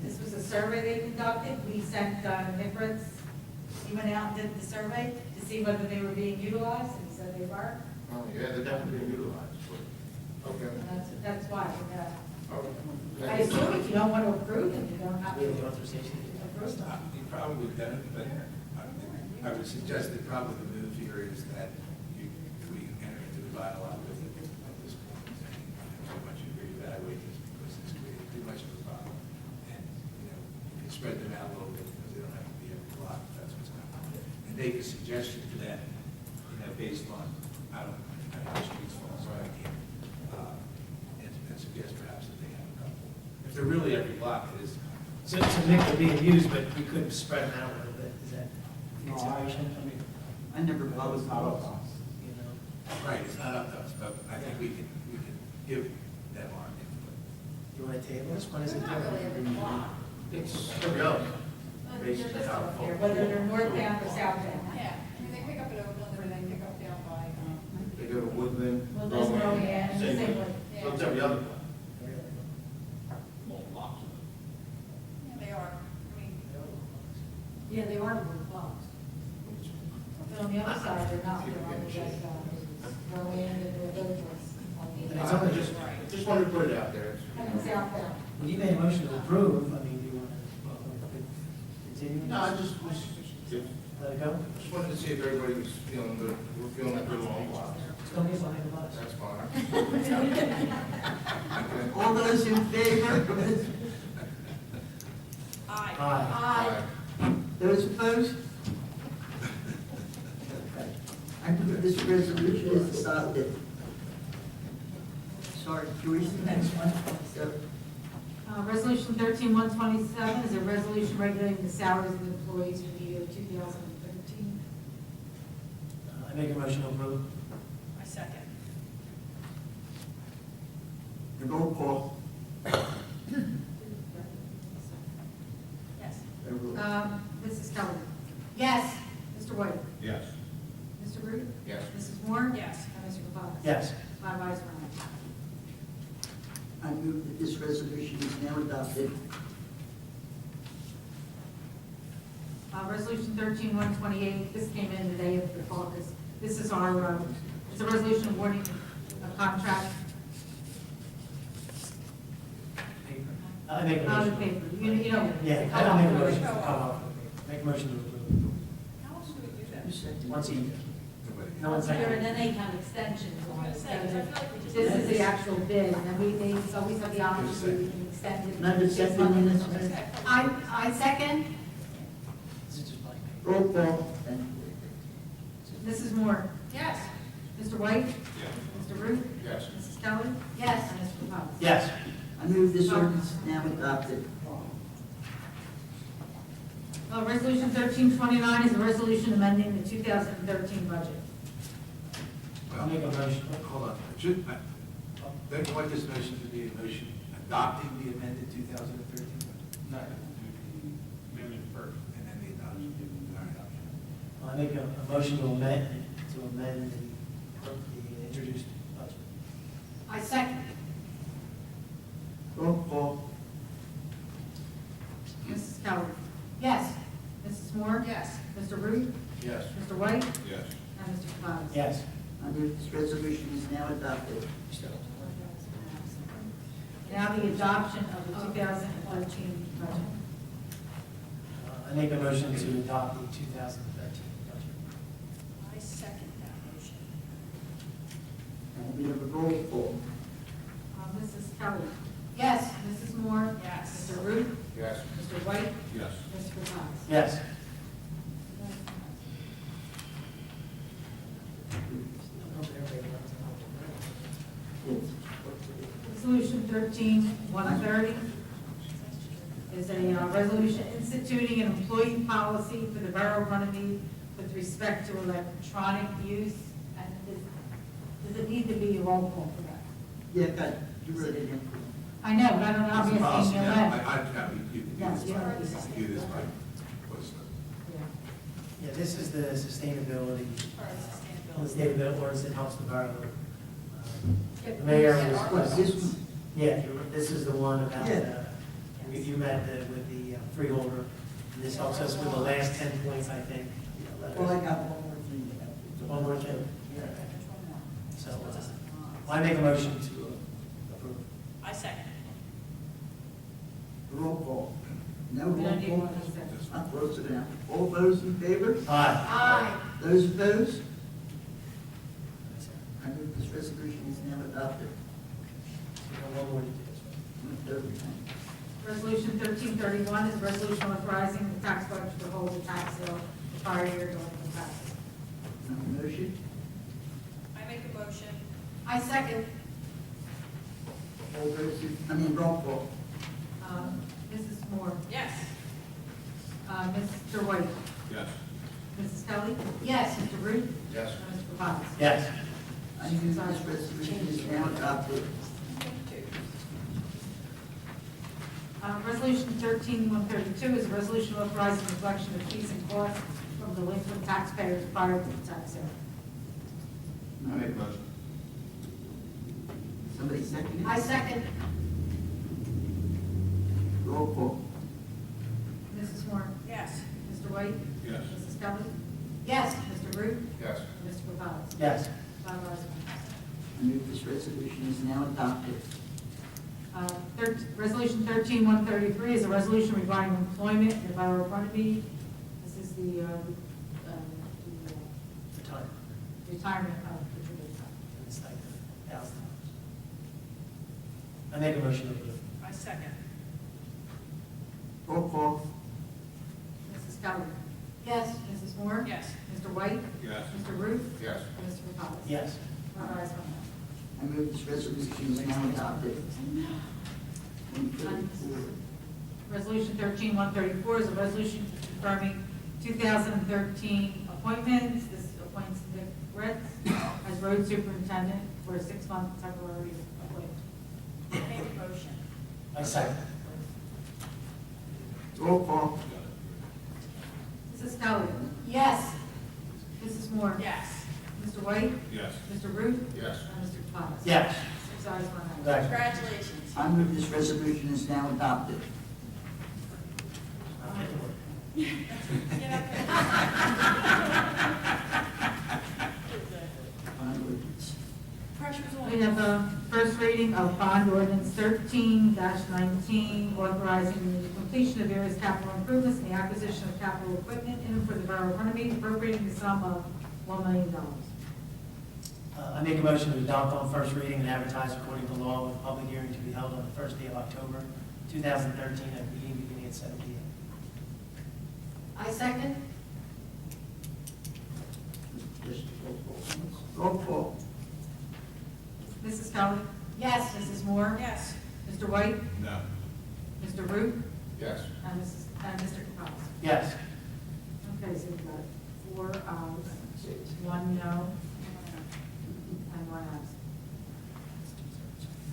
This was a survey they conducted. We sent Nicholas, he went out and did the survey to see whether they were being utilized, and he said they were. Oh, yeah, they're definitely being utilized. Okay. And that's why. I Okay. assume if you don't want to approve, then you don't have We have to the authorization to do that. approve. You probably don't, but I would suggest that probably the move here is that if we enter into the dialogue with it at this point, saying, how much you reevaluate this because it's creating too much of a problem. And, you can spread them out a little bit because they don't have to be every block, if that's what's going on. And make a suggestion to them, based on, I don't know how streets fall, so I can't, and suggest perhaps that they have a couple. If they're really every block, it is. So Nick, they're being used, but we could spread them out a little bit. Is that the consideration? I never followed the law. You know, Right, it's not up to us, but I think we can give them our input. you want to table this? When is it? Not really every block. It's every other, basically how it falls. Whether they're northbound or southbound. Yeah, they pick up at Oakland, or they pick up down by, They go to Woodland. Well, there's no, yeah, Same same way. way. So it's every other block. yeah, they are, I mean, Yeah, they are little blocks. But on the other side, they're not, they're on the west side. Go in and they're both And it's on only Just wanted to put it out there. the, and southbound. When you made a motion to approve, I mean, do you want to continue? No, I just Let it go? wanted to see if everybody was feeling good. We're feeling like we're long blocks. It's going to be behind the bus. That's fine. All those in favor of this? aye. Aye. Those opposed? I move this resolution is adopted. Sorry, Joyce, the next one. So, Resolution 13-127 is a resolution regulating the salaries of employees for the year 2013. I make a motion to approve. I second. the roll call. Yes. Mrs. Keller? Yes. Mr. White? Yes. Mr. Root? Yes. Mrs. Moore? Yes. And Mr. Campbell? Yes. Five ayes, 1 I move that this resolution is now adopted. Resolution 13-128, this came in the day of the caucus. This is our, it's a resolution awarding a contract. I make a Not a motion. paper, you know. Yeah, I make a motion. Make a motion to approve. How else do we do that? Who seconded? Once a year. Nobody. No one And second. then they have extensions on it. I was gonna say, 'cause I feel like we just- This is the actual bid, and then they always have the option to extend it. Another second on this one? Okay. I second. This is just blank. Roll call. Mrs. Moore? Yes. Mr. White? Yeah. Mr. Root? Yes. Mrs. Kelly? Yes. And Mr. Campbell? Yes. I move this ordinance is now adopted. Resolution 13-29 is a resolution amending the 2013 budget. I'll make a motion. Hold on, don't you want this motion to be a motion adopting the amended 2013 budget? No, do the amendment first. And then the adoption, all right. I make a motion to amend the introduced budget. I second. Roll call. Mrs. Kelly? Yes. Mrs. Moore? Yes. Mr. Root? Yes. Mr. White? Yes. And Mr. Campbell? Yes. I move this resolution is now adopted. Now the adoption of the 2013 budget. I make a motion to adopt the 2013 budget. I second that motion. And we have a roll call. Mrs. Kelly. Yes. Mrs. Moore. Yes. Mr. Root. Yes. Mr. White. Yes. Mr. Potts. Yes. Resolution 13-130 is a resolution instituting an employee policy for the Borough of Runnemede with respect to electronic use. And does it need to be a roll call for that? Yeah, God, you wrote it in. I know, but I don't know how It's a many policy things now. you're You can Yes, do this yeah. by, you can do this by, what's the, Yeah, this is the sustainability, Part of sustainability. sustainability ordinance that helps the borough. The mayor What's was, this one? yeah, this is the one about, Yeah. you met with the freeholder. And this helps us with the last 10 points, I think. Well, I got one more thing. One more thing. So, I make a motion to approve. I second. Roll call. No We roll don't need call? one second. I'll close it out. All those in favor? Aye. Aye. Those opposed? I move this resolution is now adopted. One more to do. Resolution 1331 is a resolution authorizing the tax collector to hold a tax sale the prior year delinquent taxes. Motion? I make a motion. I second. All those, roll call. Mrs. Moore. Yes. Mr. White. Yes. Mrs. Kelly. Yes. Mr. Root. Yes. And Mr. Potts. Yes. I move this resolution is now adopted. Resolution 13-132 is a resolution authorizing the collection of fees and costs from delinquent taxpayers prior to the tax sale. I make a motion. Somebody second it? I second. Roll call. Mrs. Moore. Yes. Mr. White. Yes. Mrs. Kelly. Yes. Mr. Root. Yes. And Mr. Potts. Yes. 5 ayes, 1 absent. I move this resolution is now adopted. Resolution 13-133 is a resolution regarding employment in the Borough of Runnemede. This is the The time. retirement of Patricia. And it's like $1,000. I make a motion to approve. I second. Roll call. Mrs. Kelly. Yes. Mrs. Moore. Yes. Mr. White. Yes. Mr. Root. Yes. And Mr. Potts. Yes. 5 ayes, 1 absent. I move this resolution is now adopted. Resolution 13-134 is a resolution confirming 2013 appointments. This appoints Nick Ritz as road superintendent for a 6-month temporary appointment. I make a motion. I second. Roll call. Mrs. Kelly. Yes. Mrs. Moore. Yes. Mr. White. Yes. Mr. Root. Yes. And Mr. Potts. Yes. 6 ayes, 1 absent. Right. Congratulations. I move this resolution is now adopted. Get up there. Pressure's on. We have a first reading of bond ordinance 13-19, authorizing the completion of various capital improvements and the acquisition of capital equipment in and for the Borough of Runnemede, appropriating the sum of $1 million. I make a motion to adopt on first reading and advertise according to law with a public hearing to be held on the first day of October 2013 at a meeting beginning at 7 p.m. I second. Just roll call. Mrs. Kelly. Yes. Mrs. Moore. Yes. Mr. White. No. Mr. Root. Yes. And Mr. Potts. Yes. Okay, so we've got 4 ayes, 1 no, and 1 absent.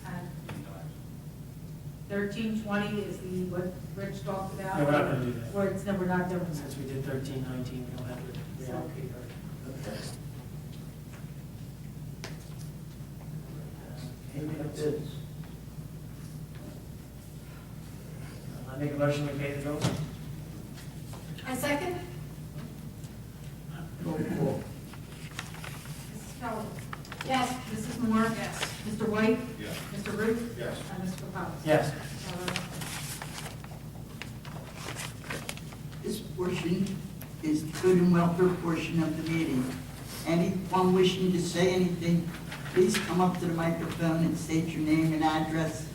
And 1320 is the, what Rich talked about? No, we're not gonna do that. Or it's, no, we're not doing that. Since we did 13, 19, we don't have to reallocate our. Okay. Payment of bills. I make a motion to pay the bills. I second. Roll call. Mrs. Kelly. Yes. Mrs. Moore? Yes. Mr. White? Yes. Mr. Ruth? Yes. And Mr. Powers? Yes. This portion is the good and welfare portion of the meeting. Anyone wishing to say anything, please come up to the microphone and state your name and address.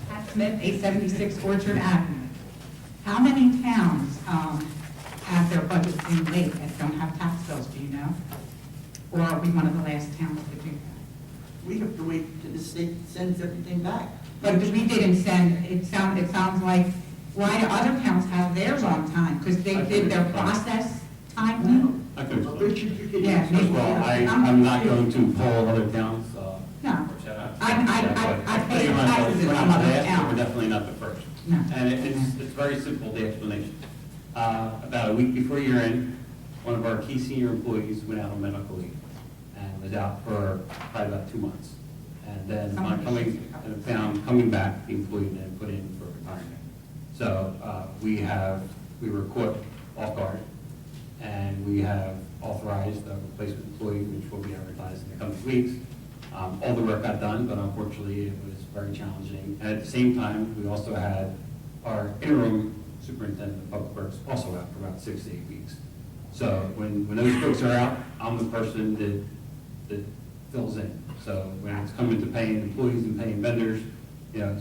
Pat Smith, 876 Orchard Avenue. How many towns have their budgets in late and don't have tax bills, do you know? Or are we one of the last towns to do that? We have to wait till the state sends everything back. But we didn't send, it sounds like, why do other towns have theirs on time? Because they did their process timely? I can Well, explain. Richard, you can Yeah, answer. First of all, I'm not going to poll other towns. No. or shout out. I But pay you're not- taxes in we're some not other the last, towns. We're definitely not the first. No. And it's very simple, the explanation. About a week before year end, one of our key senior employees went out on medical leave and was out for probably about 2 months. And then upon coming back, the employee then put in for retirement. So we were caught off guard, and we have authorized a replacement employee, which will be advertised in the coming weeks. All the work got done, but unfortunately, it was very challenging. And at the same time, we also had our interim superintendent of public works also out for about 6 to 8 weeks. So when those folks are out, I'm the person that fills in. So when it's coming to paying employees and paying vendors,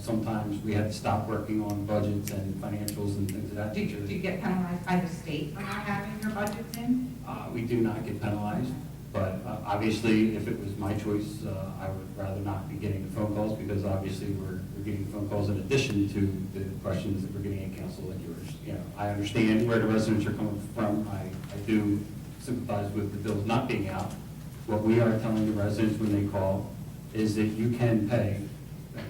sometimes we had to stop working on budgets and financials and things of that Do nature. you get penalized by the state for not having your budgets in? We do not get penalized, but obviously, if it was my choice, I would rather not be getting the phone calls, because obviously we're getting phone calls in addition to the questions that we're getting in council like yours. I understand where the residents are coming from. I do sympathize with the bills not being out. What we are telling the residents when they call is that you can pay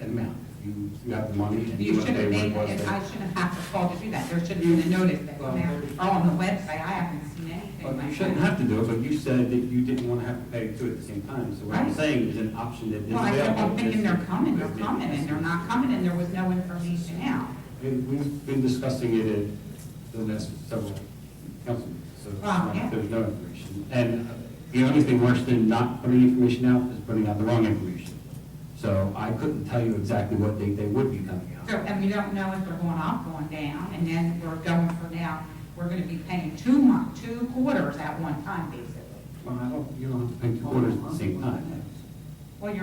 an amount. You have the money and you You want to should pay have what made, it was. I shouldn't have to call to do that. There should have been a notice that went out, or on the website. I haven't seen anything Well, like you shouldn't that. have to do it, but you said that you didn't want to have to pay two at the same time. So what I'm Right. saying is an option that is Well, available. I'm thinking they're coming, and they're not coming, and there was no information out. We've been discussing it at the last several council meetings, so it's Wow, not- yeah. there's no information. And the only thing worse than not putting information out is putting out the wrong information. So I couldn't tell you exactly what date they would be coming out. So, and we don't know if they're going up, going down, and then we're going for now, we're gonna be paying 2 quarters at one time, basically. Well, you don't have to pay 2 quarters at the same time. Well,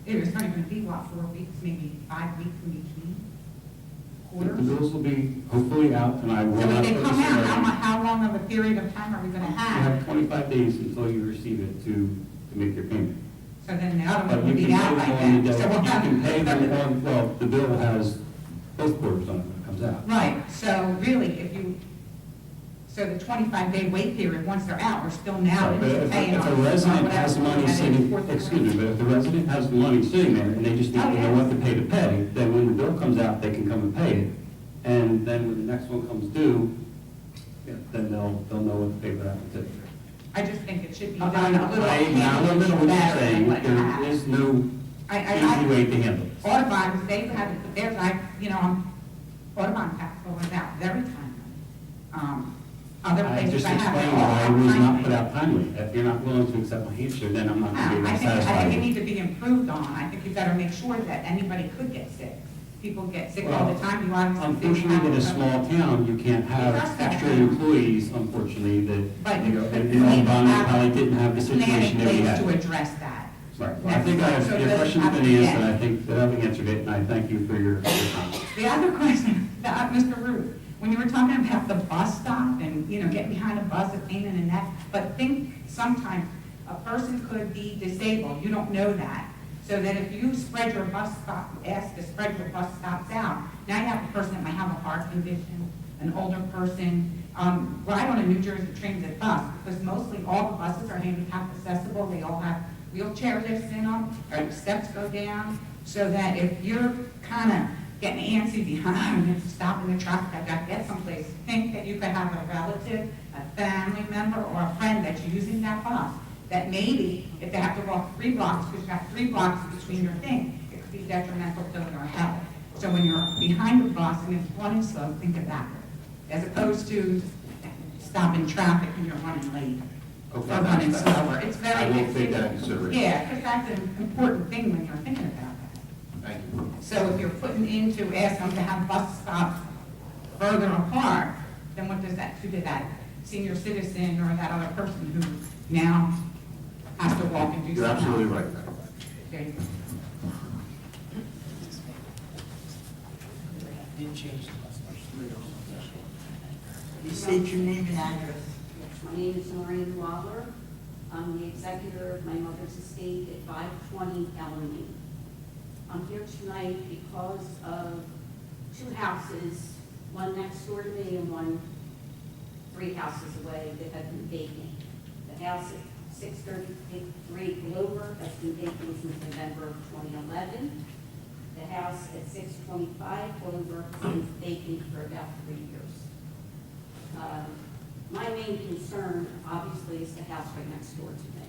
it's only gonna be, 4 weeks, maybe 5 weeks in between The quarters? bills will be hopefully out, and I will So not if they put come this out, in. how long of a period of time are we gonna You have? have 25 days until you receive it to make your payment. So then the other But one you will can be pay out them by on then. the day, So we'll you have- can pay them on, well, the bill has both quarters on it when it comes out. Right, so really, so the 25-day wait period, once they're out, we're still now Right, but into paying if on a resident whatever has we money had in sitting, fourth quarter. excuse me, but if the resident has the money sitting there and they just need Oh, to know yes. what to pay, then when the bill comes out, they can come and pay it. And then when the next one comes due, then they'll know what to pay for that one too. I just think it should be I done a little, now handled a little understand what you're better than saying, what it there has. is no I- easy way to handle this. Audubon, they had it, but theirs, Audubon tax bill was out very timely. Other I places just I have. explained why it was not put out timely. If you're not willing to accept my answer, then I'm not going to be able I to think satisfy it you. needs to be improved on. I think you better make sure that anybody could get sick. People get sick all the time, you obviously. Unfortunately, in a small town, you can't have Trust that. extra employees, unfortunately, that, But you know, you and need to Oldham have probably didn't have the a plan in situation that we place had. to address that. Right, well, I think So your it doesn't question's have been to be answered, again. I think that I've answered it, and I thank you for your comment. The other question, Mr. Ruth, when you were talking about the bus stop and, getting behind a bus, a pain in the neck, but think sometimes a person could be disabled, you don't know that. So that if you spread your bus stop, ask to spread your bus stops out, now you have a person that might have a heart condition, an older person, ride on a New Jersey Transit bus, because mostly all the buses are handicap accessible, they all have wheelchair lifts in them, or steps go down, so that if you're kind of getting antsy behind and stopping the traffic, I've got to get someplace, think that you could have a relative, a family member, or a friend that's using that bus, that maybe if they have to walk 3 blocks, because you have 3 blocks between your thing, it could be detrimental to their health. So when you're behind the bus and it's running slow, think of that, as opposed to stopping traffic and you're running late. Okay, Or running that's better. slower. It's very. I will take that into consideration. Yeah, because that's an important thing when you're thinking about that. Thank you. So if you're putting in to ask them to have bus stops further apart, then what does that do to that senior citizen or that other person who now has to walk and do something? You're absolutely else? right, Madam. There you go. Didn't change the bus stop. Please state your name and address. My name is Noreen Waller. I'm the executor of my mother's estate at 520 Runnemede. I'm here tonight because of two houses, one next door to me and one 3 houses away that have been vacant. The house at 633 Glover has been vacant since November of 2011. The house at 625 Glover has been vacant for about 3 years. My main concern, obviously, is the house right next door to me.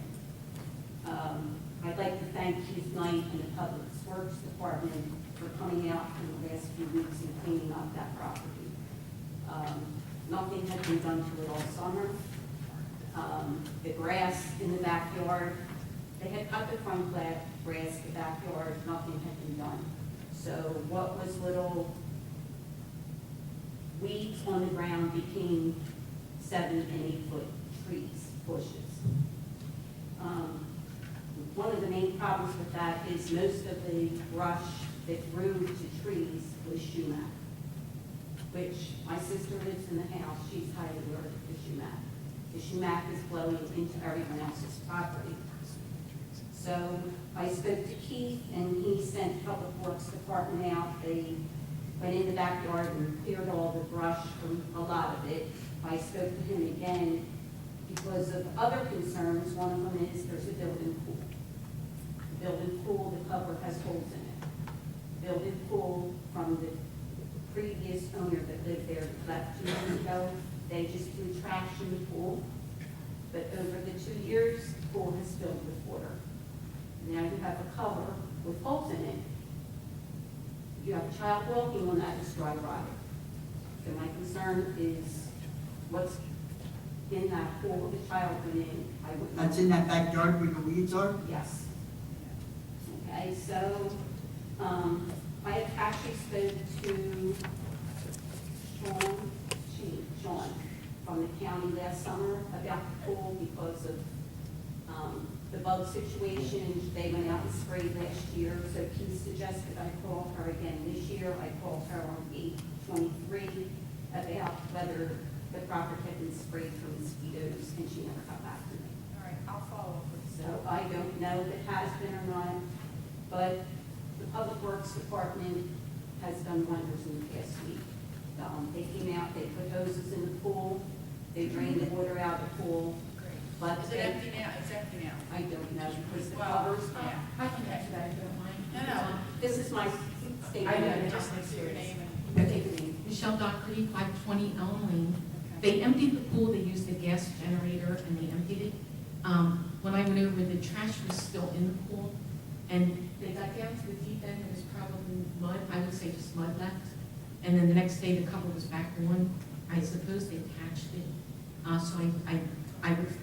I'd like to thank Keith Knight and the Public Works Department for coming out in the last few weeks and cleaning up that property. Nothing had been done to it all summer. The grass in the backyard, they had cut the front grass, the backyard, nothing had been done. So what was little weeds on the ground became 7 and 8 foot trees, bushes. One of the main problems with that is most of the brush that grew to trees was sumac, which my sister lives in the house, she's highly allergic to sumac. The sumac is blowing into everyone else's property. So I spoke to Keith and he sent Public Works Department out. They went in the backyard and cleared all the brush from a lot of it. I spoke to him again because of other concerns. One of them is there's a building pool. The building pool, the cover has holes in it. The building pool from the previous owner that lived there left 2 years ago, they just threw trash in the pool. But over the 2 years, the pool has filled with water. Now you have a cover with holes in it. You have a child walking on that, it's dry rotted. So my concern is what's in that pool the child went in. I would not. That's in that backyard where the weeds are? Yes. Okay, so, I had actually spoke to Sean from the county last summer about the pool because of, the bug situation. They went out and sprayed last year, so Keith suggested I call her again this year. I called her on 8/23 about whether the property had been sprayed for mosquitoes, and she never got back to me. All right, I'll follow up with you. So I don't know if it has been or not, but the Public Works Department has done wonders in the past week. They came out, they put hoses in the pool, they drained the water out of the pool, but Is it empty now? It's empty now. I don't know, because the Well, covers, yeah. I can answer that if you don't mind. No. this is my statement. I know, Just just next to your name I take the name. Michelle Dockery, 520 Elm Lane. They emptied the pool, they used the gas generator, and they emptied it. When I went over, the trash was still in the pool, and they got down to the deep end, there was probably mud, I would say just mud left. And then the next day, the cover was back on. I suppose they patched it. So I would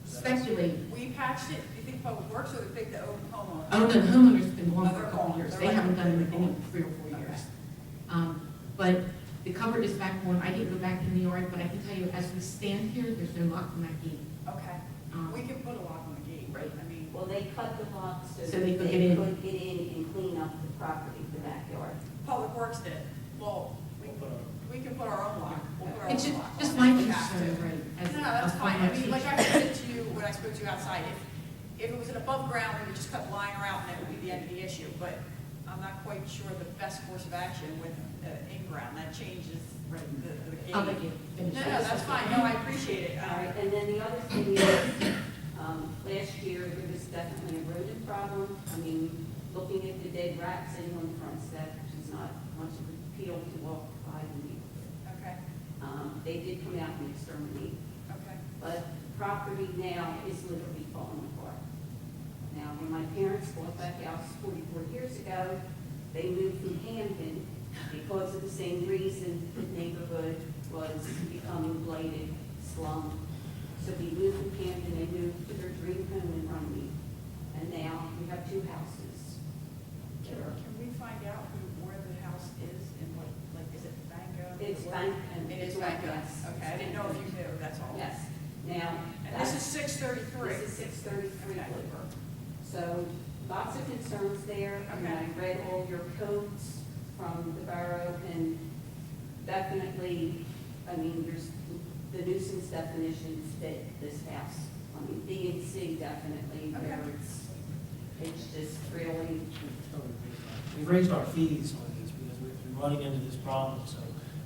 speculate. We patched it, do you think Public Works or the homeowner? Oh, no, the homeowner's been gone Oh, for they're a couple gone. years. They're They like- haven't done anything in 3 or 4 years. But the cover is back on. I didn't go back in the yard, but I can tell you, as we stand here, there's no lock on that gate. Okay, we can put a lock on the gate, right? I mean, Well, they cut the lock so So that they they could get in. could get in and clean up the property, the backyard. Public Works did. Well, we can put our own lock. We'll put our It's own just, lock. just my We have to. concern, right? as No, a that's fine. I former mean, like teacher. I said to you when I spoke to you outside, if it was an above ground, we would just cut the line around and that would be the end of the issue. But I'm not quite sure the best course of action with in ground. That changes the game. I'll let you finish. No, that's fine. No, I appreciate it. All right, and then the other thing is, last year, there was definitely a rodent problem. I mean, looking at the dead rat sitting on the front step, which is not much of a appeal to walk by the neighborhood. Okay, They did come out and exterminate, okay. but property now is literally falling apart. Now, when my parents bought that house 44 years ago, They moved from Camden because of the same reason the neighborhood was becoming blighted, slum. So we moved from Camden, they moved to their dream home in Runnemede. And now we have two houses. Can we find out where the house is and what, like, is it Bango? It's Bank. It is Bango? Yes. Okay, I didn't know if you knew, that's all. Yes. Now. And this is 633? This is 633 Okay. Clipper. So lots of concerns there. I mean, Okay. I read all your codes from the borough, and definitely, I mean, there's the nuisance definitions fit this house. I mean, B and C definitely, where it's just really, We've raised our fees on these because we've been running into this problem. So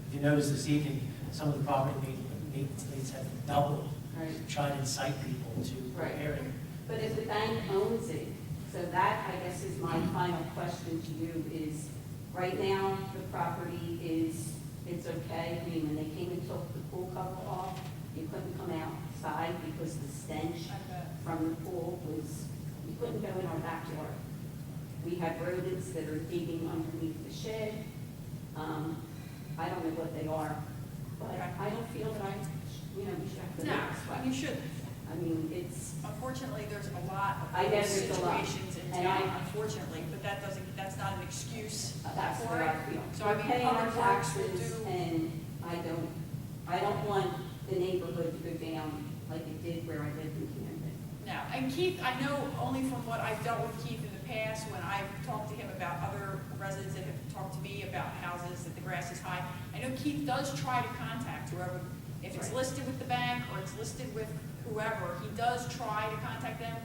if you notice this evening, some of the property maintenance rates have doubled. right. Trying to incite people to Right. repair it. But if the bank owns it, so that, I guess, is my final question to you is, right now, the property is, it's okay. I mean, when they came and took the pool cover off, you couldn't come outside because the stench from the pool was, you couldn't go in our backyard. We have rodents that are digging underneath the shed. I don't know what they are, but I don't feel that we should have to No, make this way. you shouldn't. I mean, it's, Unfortunately, there's a lot I of know those there's a lot. situations in And town, I- unfortunately, but that's not an excuse that's for what it. I feel. So I We're mean, paying our public works will taxes, do, and I don't want the neighborhood to go down like it did where I lived in Camden. now, and Keith, I know only from what I've dealt with Keith in the past, when I've talked to him about other residents that have talked to me about houses that the grass is high, I know Keith does try to contact whoever, if it's Right. listed with the bank or it's listed with whoever, he does try to contact them.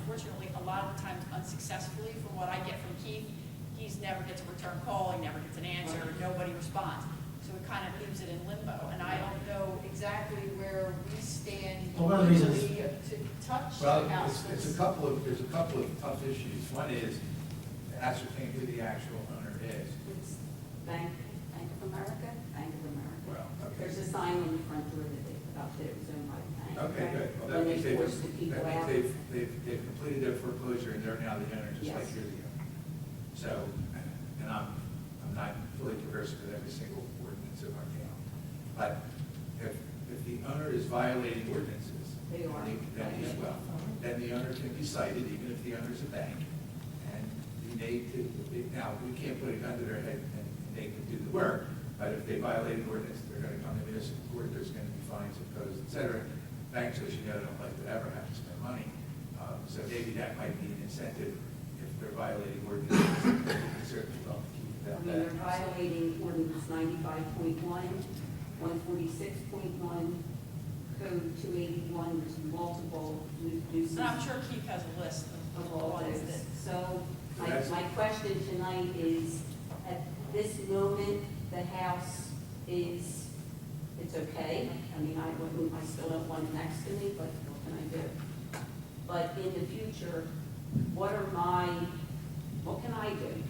Unfortunately, a lot of the times unsuccessfully, from what I get from Keith, he's never gets a return call, he never gets an answer, nobody responds. So it kind of leaves it in limbo, and I don't know exactly where we stand Well, one of the reasons- legally to touch Well, the house. there's a couple of tough issues. One is to ascertain who the actual owner is. It's Bank of America, Bank of America. Well, okay. There's a sign on the front door that they put up that it was owned by the bank. Okay, good. Well, When that means they forced the people out. they've completed their foreclosure and they're now the owner, just like Yes. you're the owner. So, and I'm not fully conversant with every single ordinance of our town. But if the owner is violating ordinances, They are. then the owner can be cited, even if the owner's a bank. And now, we can't put a gun to their head and they can do the work, but if they violate an ordinance, they're gonna come to municipal court, there's gonna be fines imposed, et cetera. Banks, as you know, don't like to ever have to spend money. So maybe that might be an incentive if they're violating ordinances. We can certainly talk to you I about mean, they're that. violating ordinance 95.1, 146.1, code 281, there's multiple nuisance. And I'm sure Keith has a list Of of all ones those. that. So That's- my question tonight is, at this moment, the house is, it's okay. I mean, I still don't want it next to me, but what can I do? But in the future, what can I do?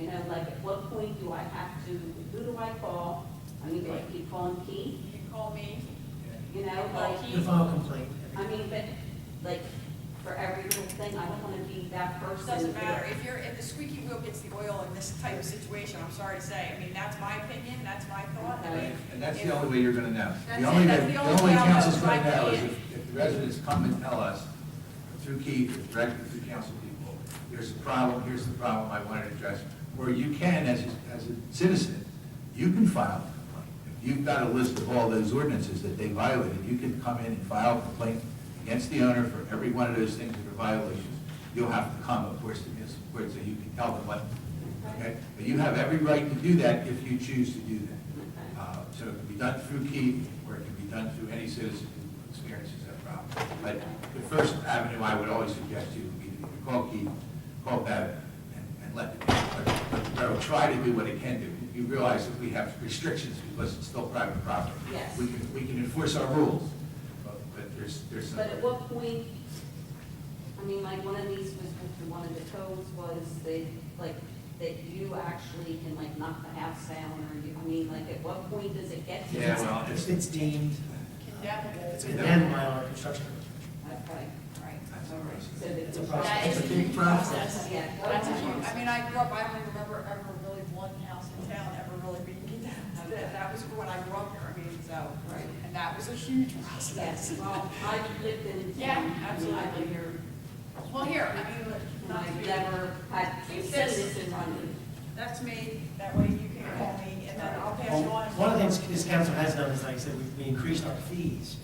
You know, like, at what point do I have to, who do I call? I mean, do I keep calling Keith? You can call me. You know, Call like, Keith. The file complaint. I mean, but, like, for every little thing, I don't want to be that person. Doesn't matter, if the squeaky wheel gets the oil in this type of situation, I'm sorry to say, I mean, that's my opinion, that's my thought. I mean, And that's if- the only way you're gonna know. That's The it. only That's way, the the only only way I'll know, council's so I gonna know is can't- if the residents come and tell us through Keith, or directly through council people, here's the problem I want to address. Or you can, as a citizen, you can file a complaint. If you've got a list of all those ordinances that they violated, you can come in and file a complaint against the owner for every one of those things that are violations. You'll have to come, of course, to municipal court so you can tell them what, okay? But you have every right to do that if you choose to do that. So it can be done through Keith, or it can be done through any citizen who experiences that problem. But the first avenue I would always suggest to you would be to either call Keith, call Bev, and let the borough try to do what it can do. You realize that we have restrictions because it's still private property. Yes. We can enforce our rules, but there's some. But at what point, I mean, like, one of these was, one of the codes was that you actually can, like, knock the house down, or you, I mean, like, at what point does it get to? Yeah, well, If it's deemed, Condemnable. it's condemned by our construction. Okay, right. So that It's a the- process. That is a huge process. Yeah. That's a huge, I mean, I grew up, I don't even remember ever really one house in town ever really being that. That was when I grew up here, I mean, so, Right. and that was a huge process. Yes, well, I've lived in Yeah, town. absolutely. I've been here, Well, here, I mean, and not to I've be, never had seen this in Runnemede. that's me, that way you can call me, and then I'll pass you Well, on. one of the things this council has done is, like I said, we increased our fees.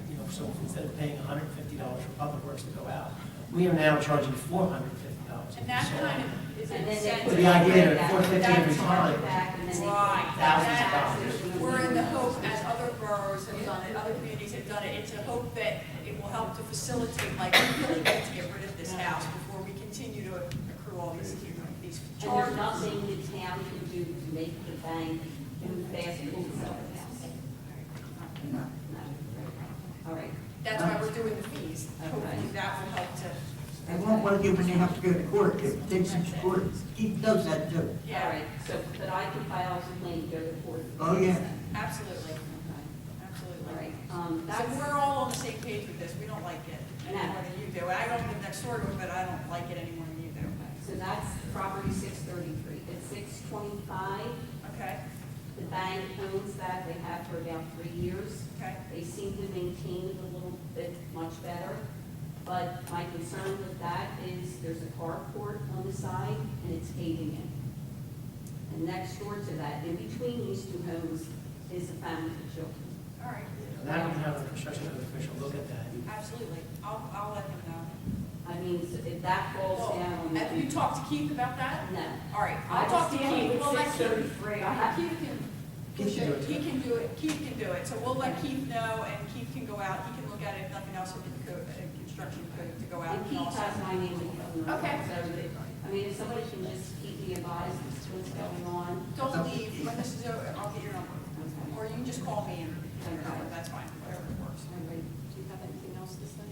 You know, so instead of paying $150 for public works to go out, we are now charging $450. And that kind of is an And then they incentive. put The idea of that- 450 every that time. back, and then they put Right. Thousands of taxes. dollars. We're in the hope, as other boroughs have done it, other communities have done it, it's a hope that it will help to facilitate, like, we really need to get rid of this house before we continue to accrue all these And there's charges. nothing the town can do to make the bank move fast and sell the house. No. No. All right. That's why we're doing the fees, hopefully that will help to, They won't want you when they have to go to court, if it takes them to court. He does that too. All yeah, right, so, but I can file a complaint, go to court. Oh, yeah. absolutely, Okay. absolutely. All right, So that's, we're all on the same page with this, we don't like it any No. more than you do. I don't live next door to it, but I don't like it any more than you do. so that's property 633. It's 625. Okay, The bank owns that, they have for about 3 years. okay, They seem to maintain it a little bit much better. But my concern with that is there's a carport on the side and it's paving it. And next door to that, in between these two homes, is a family of children. all right, And that would have a construction official look at that. absolutely, I'll let him know. I mean, so if that falls down on. Have you talked to Keith about that? No. All right, I I'll talk to was dealing Keith, with we'll let Keith, 633. I have- Keith can, Keith can do it. he can do it, Keith can do it, so we'll let Keith know, and Keith can go out, he can look at it, if nothing else, in the code, construction code to go out. And Keith also. has my name and phone number. Okay. So, I mean, if somebody can just keep me advised of what's going on. Don't leave, when this is over, I'll get your number, Okay. or you can just call me and, that's fine, whatever works. All right. Do you have anything else to say?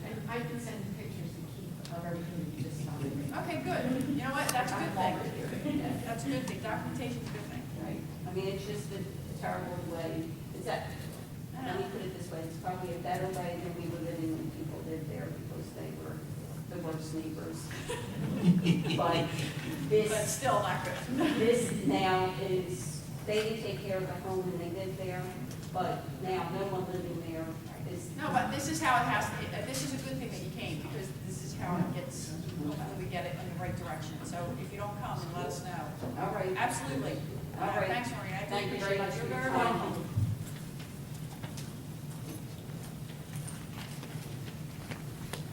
And I can send pictures to Keith of everything that you just told me. Okay, good, you know what, that's a good thing, Yeah. that's a good thing, documentation's a good thing. Right. I mean, it's just a terrible way. It's that, let me put it this way, it's probably a better way than we were living when people lived there because they were the worst neighbors. But But this, still not good. this now is, they didn't take care of the home and they lived there, but now no one living there is. No, but this is how it has to, this is a good thing that you came, because this is how it gets, hopefully we get it in the right direction. So if you don't come, then let us know. All right. Absolutely. All right. Thanks, Maureen, I Thank you appreciate very it. much You're for your very time. welcome.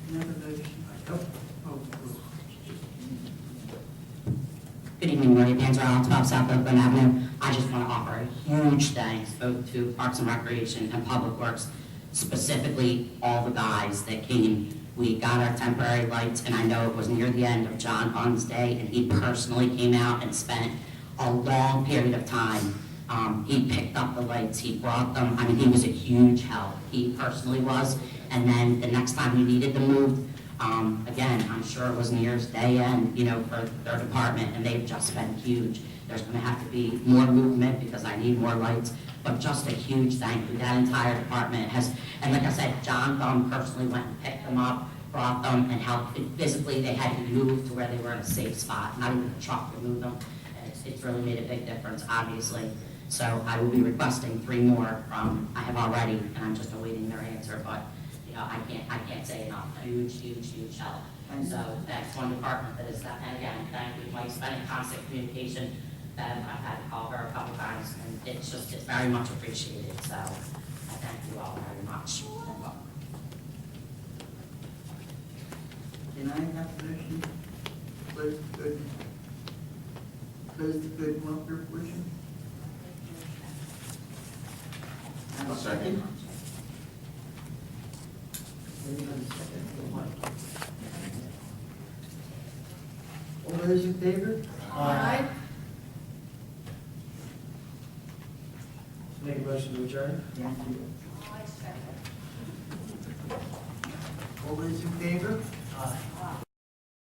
Another motion. Oh, oh. Good evening, Maria Panzarella, 12 South Oakland Avenue. I just want to offer a huge thanks both to Parks and Recreation and Public Works, specifically all the guys that came. We got our temporary lights, and I know it was near the end of John Bunn's day, and he personally came out and spent a long period of time. He picked up the lights, he brought them. I mean, he was a huge help. He personally was. And then the next time we needed them moved, again, I'm sure it was New Year's Day and, you know, for their department, and they've just been huge. There's gonna have to be more movement because I need more lights, but just a huge thank you. That entire department has, and like I said, John Thumb personally went and picked them up, brought them and helped. Physically, they had to be moved to where they were in a safe spot, not even a truck to move them. And it's really made a big difference, obviously. So I will be requesting 3 more from, I have already, and I'm just awaiting their answer, but you know, I can't say enough. Huge, huge, huge help. And so that's one department that is, and again, thank you. Mike's been in constant communication. I've had to call her a couple times, and it's very much appreciated. So I thank you all very much. Can I have a motion? Close the good and welfare portion? And a second? Anybody second? All those in favor? Aye. Make a motion to adjourn? Thank you. I second. All those in favor? Aye.